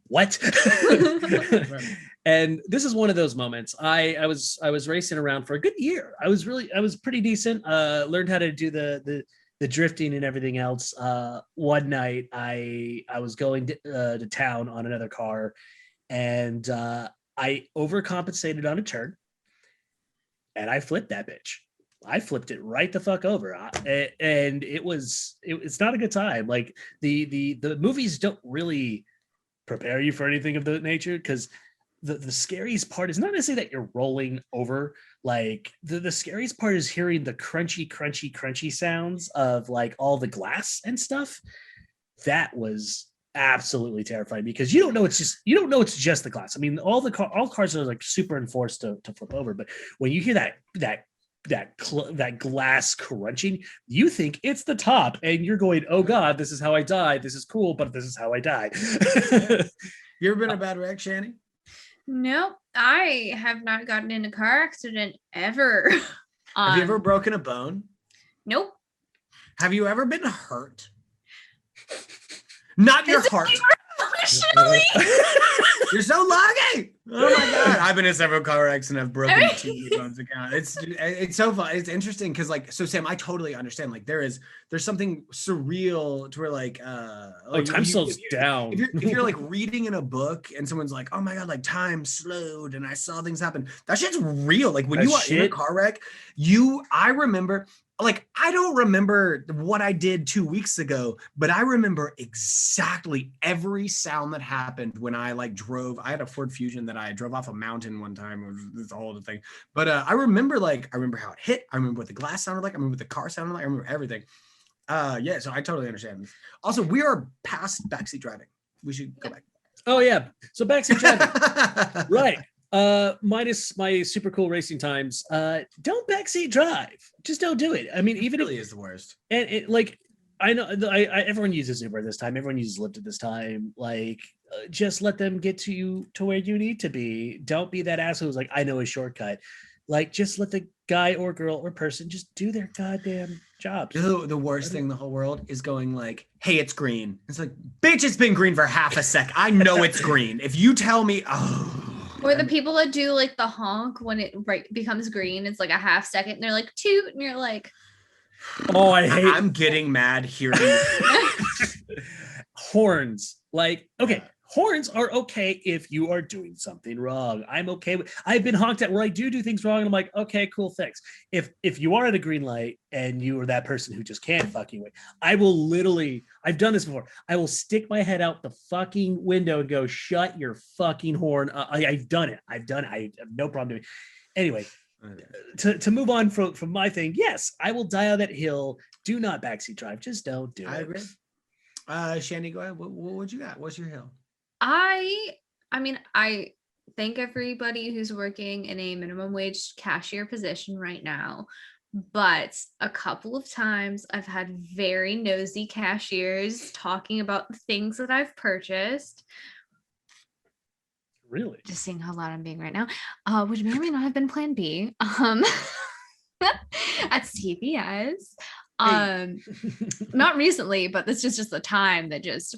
what? And this is one of those moments. I was racing around for a good year. I was pretty decent. Learned how to do the drifting and everything else. One night I was going to town on another car, and I overcompensated on a turn, and I flipped that bitch. I flipped it right the fuck over, and it's not a good time. Like the movies don't really prepare you for anything of that nature, because the scariest part is not necessarily that you're rolling over. Like the scariest part is hearing the crunchy sounds of like all the glass and stuff. That was absolutely terrifying, because you don't know it's just the glass. I mean, all cars are like super enforced to flip over, but when you hear that glass crunching, you think it's the top, and you're going, oh God, this is how I die. This is cool, but this is how I die. You ever been in a bad wreck, Shannon? Nope, I have not gotten in a car accident ever. Have you ever broken a bone? Nope. Have you ever been hurt? Not your heart. You're so lucky. Oh my God. I've been in several car wrecks and I've broken 2 bones account. It's so fun. It's interesting because so Sam, I totally understand. Like there's something surreal to where time slows down. If you're like reading in a book and someone's like, oh my God, like time slowed and I saw things happen. That shit's real. Like when you are in a car wreck, I remember. Like, I don't remember what I did 2 weeks ago, but I remember exactly every sound that happened when I drove. I had a Ford Fusion that I drove off a mountain one time. It was a whole other thing. But I remember how it hit. I remember what the glass sounded like. I remember what the car sounded like. I remember everything. So I totally understand. Also, we are past backseat driving. We should go back. Oh, yeah. So backseat driving. Right. Minus my super cool racing times. Don't backseat drive. Just don't do it. I mean, even really is the worst. And it like I know everyone uses Uber this time. Everyone uses Lyft at this time. Like, just let them get to you to where you need to be. Don't be that asshole who's like, I know a shortcut. Like, just let the guy or girl or person just do their goddamn job. The worst thing in the whole world is going like, hey, it's green. It's like, bitch, it's been green for half a sec. I know it's green. If you tell me, Or the people that do like the honk when it becomes green, it's like a half second and they're like toot and you're like, oh, I'm getting mad hearing horns. Like, okay, horns are okay if you are doing something wrong. I'm okay with. I've been honked at where I do things wrong, and I'm like, okay, cool, thanks. If you are at a green light and you are that person who just can't fucking wait, I will literally. I've done this before. I will stick my head out the fucking window and go, "Shut your fucking horn!" I've done it. I have no problem doing it. Anyway, to move on from my thing, yes, I will die on that hill. Do not backseat drive. Just don't do it. I agree. Shandy, go ahead. What you got? What's your hill? I mean, I thank everybody who's working in a minimum wage cashier position right now, but a couple of times I've had very nosy cashiers talking about the things that I've purchased. Really? Just seeing how loud I'm being right now, which may or may not have been Plan B. At CVS. Not recently, but this is just the time that just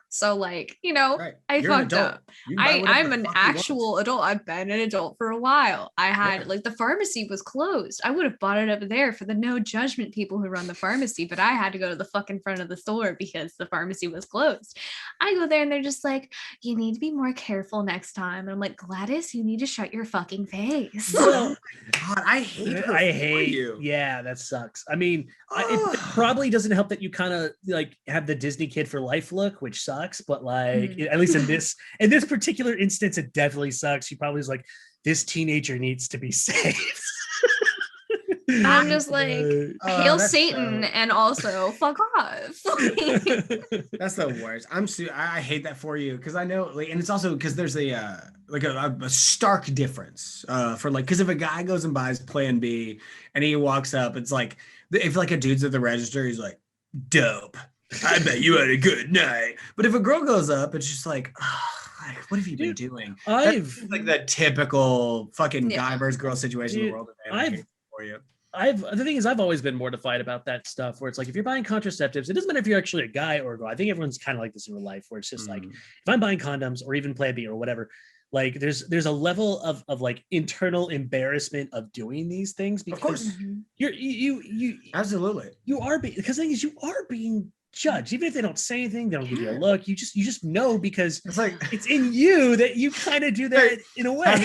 so like, you know, right. I fucked up. I'm an actual adult. I've been an adult for a while. I had like the pharmacy was closed. I would have bought it up there for the no judgment people who run the pharmacy, but I had to go to the fucking front of the store because the pharmacy was closed. I go there and they're just like, you need to be more careful next time. And I'm like, Gladys, you need to shut your fucking face. Well, God, I hate you. Yeah, that sucks. I mean, it probably doesn't help that you kind of like have the Disney kid for life look, which sucks, but like at least in this particular instance, it definitely sucks. She probably is like, this teenager needs to be saved. I'm just like, hail Satan, and also fuck off. That's the worst. I hate that for you because I know, like, and it's also because there's a stark difference for like, because if a guy goes and buys Plan B and he walks up, it's like if like a dude's at the register, he's like, dope. I bet you had a good night. But if a girl goes up, it's just like, what have you been doing? That's like the typical fucking guy versus girl situation in the world. For you. The thing is, I've always been mortified about that stuff where it's like, if you're buying contraceptives, it doesn't matter if you're actually a guy or a girl. I think everyone's kind of like this in real life where it's just like, if I'm buying condoms or even Plan B or whatever, like there's a level of like internal embarrassment of doing these things because you absolutely, you are because the thing is, you are being judged. Even if they don't say anything, they don't give you a look, you just know because it's like it's in you that you kind of do that in a way. Have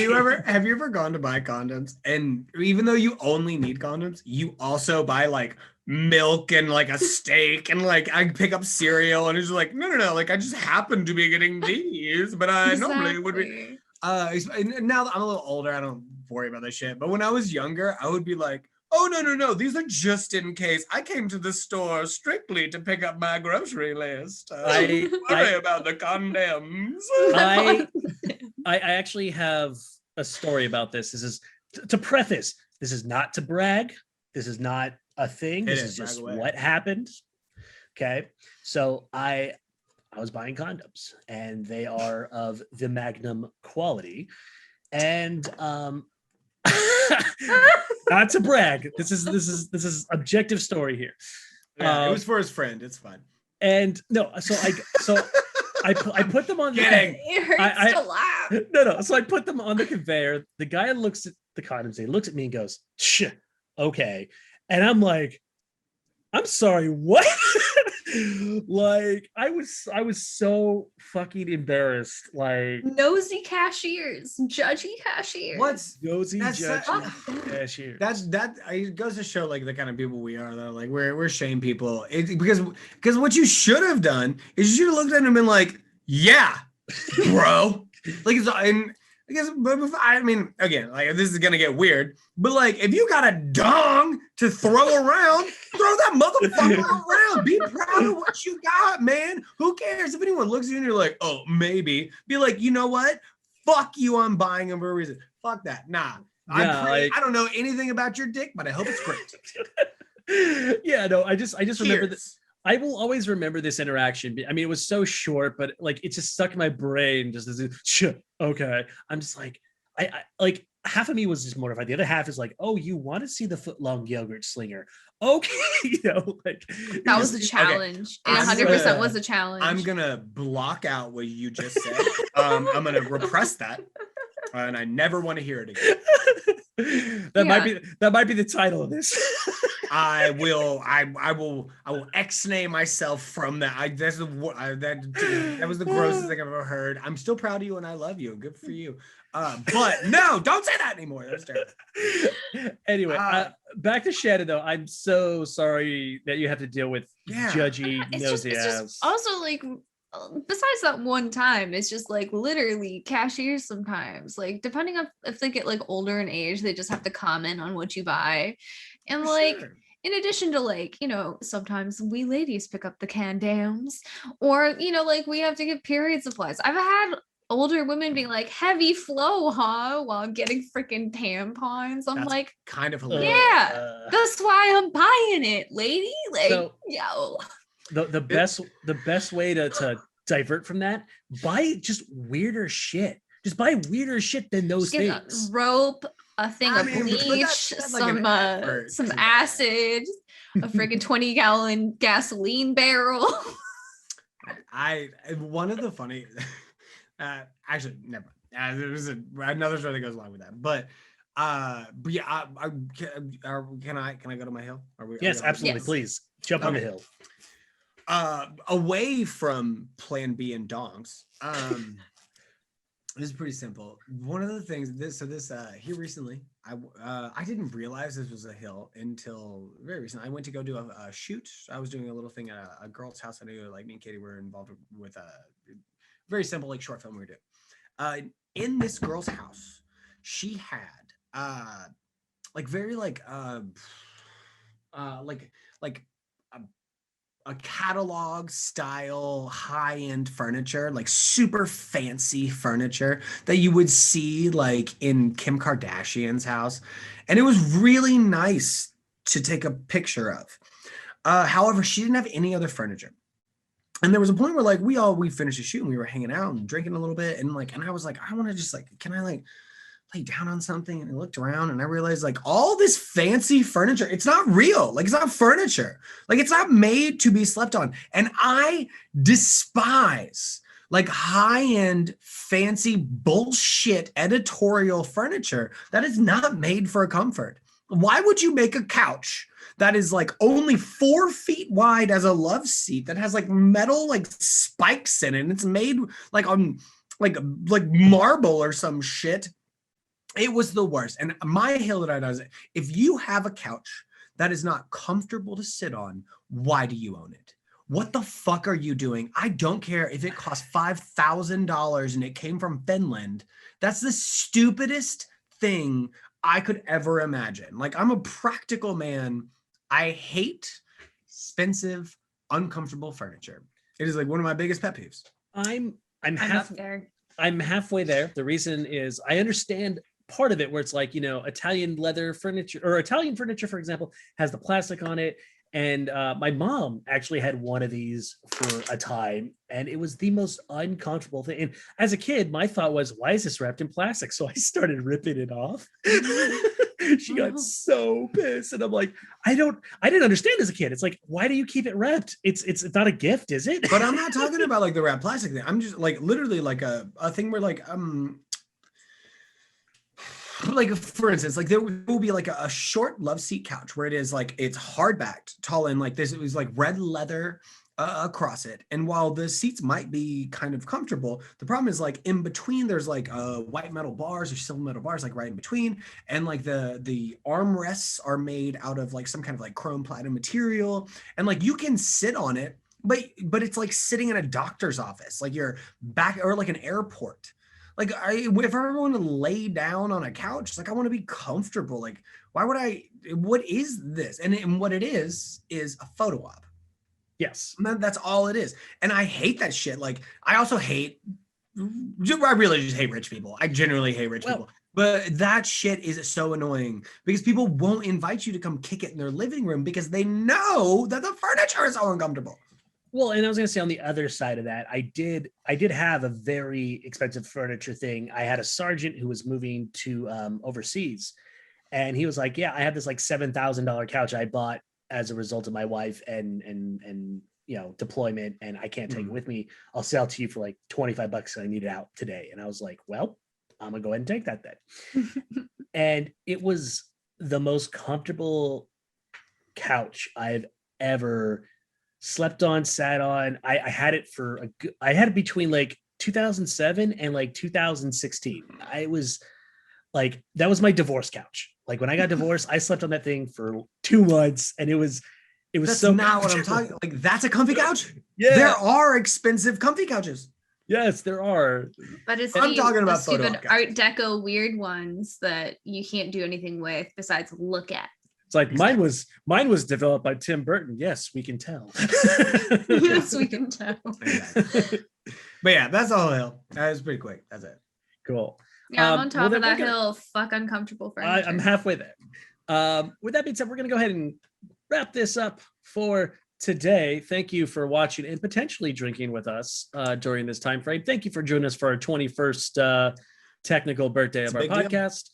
you ever gone to buy condoms and even though you only need condoms, you also buy like milk and like a steak and like I pick up cereal and it's like no, like I just happen to be getting these, but I normally would be now that I'm a little older, I don't worry about this shit, but when I was younger, I would be like, oh, no, these are just in case. I came to the store strictly to pick up my grocery list. I worry about the condoms. I actually have a story about this. This is to preface. This is not to brag. This is not a thing. This is just what happened. Okay. So I was buying condoms and they are of the Magnum quality. And not to brag. This is objective story here. Yeah, it was for his friend. It's fine. And no, I put them on. It hurts to laugh. No. So I put them on the conveyor. The guy looks at the condoms. He looks at me and goes, "Shh, okay." And I'm like, "I'm sorry, what?" Like I was so fucking embarrassed. Like nosy cashiers, judgy cashiers. What's nosy judgy cashiers? That it goes to show like the kind of people we are though. Like we're shame people. Because what you should have done is you should have looked at him and been like, yeah, bro. Like it's and I mean, again, like this is gonna get weird, but like if you got a dong to throw around, throw that motherfucker around. Be proud of what you got, man. Who cares if anyone looks at you and you're like, oh, maybe. Be like, you know what? fuck you, I'm buying them for a reason. Fuck that. Nah. Yeah, I don't know anything about your dick, but I hope it's great. Yeah, no, I just remember that. Cheers. I will always remember this interaction. I mean, it was so short, but like it just stuck in my brain. Just as okay, I'm just like, I like half of me was just mortified. The other half is like, oh, you want to see the foot-long yogurt slinger? Okay, like That was a challenge. It 100% was a challenge. I'm gonna block out what you just said. I'm gonna repress that, and I never want to hear it again. That might be the title of this. I will X-nay myself from that. That was the grossest thing I've ever heard. I'm still proud of you and I love you. Good for you. But no, don't say that anymore. That's terrible. Anyway, back to Shannon though. I'm so sorry that you have to deal with judgy, nosy ass. Just also like, besides that one time, it's just like literally cashiers sometimes, like depending on if they get like older in age, they just have to comment on what you buy. And like, in addition to like, you know, sometimes we ladies pick up the can-dams, or, you know, like we have to give period supplies. I've had older women being like, heavy flow, huh? While getting freaking tampons. I'm like, kind of hilarious. Yeah, that's why I'm buying it, lady. Like, so, yo. The best way to divert from that, buy just weirder shit. Just buy weirder shit than those things. Rope, a thing of bleach, that's some like acid, a friggin' 20-gallon gasoline barrel. One of the funny, actually, never mind. There's another story that goes along with that, but yeah, can I go to my hill? Yes, absolutely. Yes. Please jump on the hill. Away from Plan B and dongs. This is pretty simple. One of the things here recently, I didn't realize this was a hill until very recently. I went to go do a shoot. I was doing a little thing at a girl's house. I knew like me and Katie were involved with a very simple like short film we were doing. In this girl's house, she had like very like a catalog style high-end furniture, like super fancy furniture that you would see like in Kim Kardashian's house. And it was really nice to take a picture of. However, she didn't have any other furniture. And there was a point where like we finished the shoot and we were hanging out and drinking a little bit. And I was like, I want to just like, can I like lay down on something? And I looked around and I realized like all this fancy furniture, it's not real. Like it's not furniture. Like it's not made to be slept on. And I despise like high-end fancy bullshit editorial furniture that is not made for comfort. Why would you make a couch that is like only 4 feet wide as a love seat that has like metal like spikes in it and it's made like on like marble or some shit? It was the worst. And my hill that I does, if you have a couch that is not comfortable to sit on, why do you own it? What the fuck are you doing? I don't care if it costs $5,000 and it came from Finland. That's the stupidest thing I could ever imagine. Like, I'm a practical man. I hate expensive, uncomfortable furniture. It is like one of my biggest pet peeves. I'm halfway there. The reason is I understand part of it where it's like, you know, Italian leather furniture or Italian furniture, for example, has the plastic on it. And my mom actually had one of these for a time and it was the most uncomfortable thing. And as a kid, my thought was, why is this wrapped in plastic? So I started ripping it off. She got so pissed. And I'm like, I didn't understand as a kid. It's like, why do you keep it wrapped? It's not a gift, is it? But I'm not talking about like the wrapped plastic thing. I'm just like literally like a thing where like for instance, like there will be like a short love seat couch where it is like it's hard backed, tall, and like this, it was like red leather across it. And while the seats might be kind of comfortable, the problem is like in between there's like white metal bars or silver metal bars like right in between, and like the armrests are made out of like some kind of like chrome platinum material, and like you can sit on it, but it's like sitting in a doctor's office, like you're back, or like an airport. Like if I ever want to lay down on a couch, like I want to be comfortable. Like why would what is this? And what it is a photo op. Yes. That's all it is. And I hate that shit. Like I also hate I really just hate rich people. I genuinely hate rich people. But that shit is so annoying because people won't invite you to come kick it in their living room because they know that the furniture is so uncomfortable. Well, and I was going to say on the other side of that, I did have a very expensive furniture thing. I had a sergeant who was moving to overseas, and he was like, "Yeah, I have this like $7,000 couch I bought as a result of my wife and deployment, and I can't take it with me. I'll sell it to you for like $25. I need it out today." And I was like, "Well, I'm gonna go ahead and take that then." And it was the most comfortable couch I've ever slept on, sat on. I had it I had it between like 2007 and like 2016. I was like, that was my divorce couch. Like when I got divorced, I slept on that thing for 2 months, and it was that's so not what I'm talking. Like that's a comfy couch. Yeah, there are expensive comfy couches. Yes, there are. But it's I'm talking about stupid photo Art Deco weird ones that you can't do anything with besides look at. It's like mine was developed by Tim Burton. Yes, we can tell. Yes, we can tell. But yeah, that's the whole hill. That was pretty quick. That's it. Cool. Yeah, I'm on top then of that we're gonna- hill. Fuck uncomfortable furniture. I'm halfway there. With that being said, we're going to go ahead and wrap this up for today. Thank you for watching and potentially drinking with us during this time frame. Thank you for joining us for our 21st technical birthday of our podcast.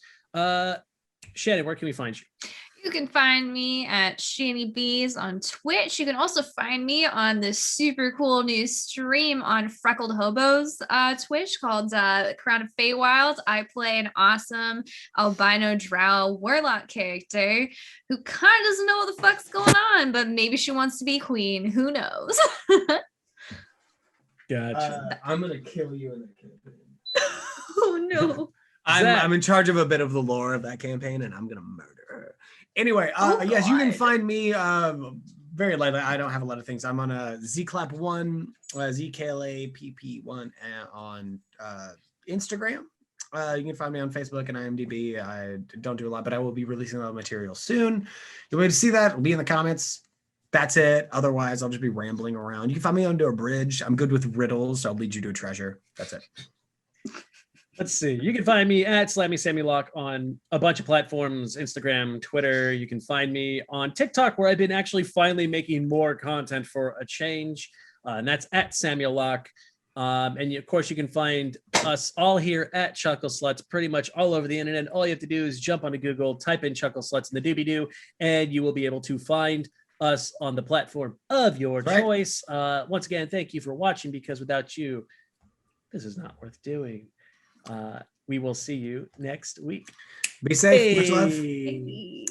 Shannon, where can we find you? You can find me at Shanny Bees on Twitch. You can also find me on this super cool new stream on Freckled Hobo's Twitch called Crown of Feywild. I play an awesome albino drow warlock character who kind of doesn't know what the fuck's going on, but maybe she wants to be queen. Who knows? Gotcha. I'm gonna kill you in that campaign. Oh no. I'm in charge of a bit of the lore of that campaign, and I'm gonna murder her. Anyway, yes, you can find me very lightly. I don't have a lot of things. I'm on a ZClap1, ZKLAPP1 on Instagram. You can find me on Facebook and IMDb. I don't do a lot, but I will be releasing a lot of material soon. You'll be able to see that. It'll be in the comments. That's it. Otherwise, I'll just be rambling around. You can find me under a bridge. I'm good with riddles, so I'll lead you to a treasure. That's it. Let's see. You can find me at SlammySammyLock on a bunch of platforms, Instagram, Twitter. You can find me on TikTok, where I've been actually finally making more content for a change. And that's at Samuel Locke. Of course, you can find us all here at Chucklesluts pretty much all over the internet. All you have to do is jump onto Google, type in Chucklesluts in the doobie-doo, and you will be able to find us on the platform of your choice. Once again, thank you for watching, because without you, this is not worth doing. We will see you next week. Be safe. Much love. Hey.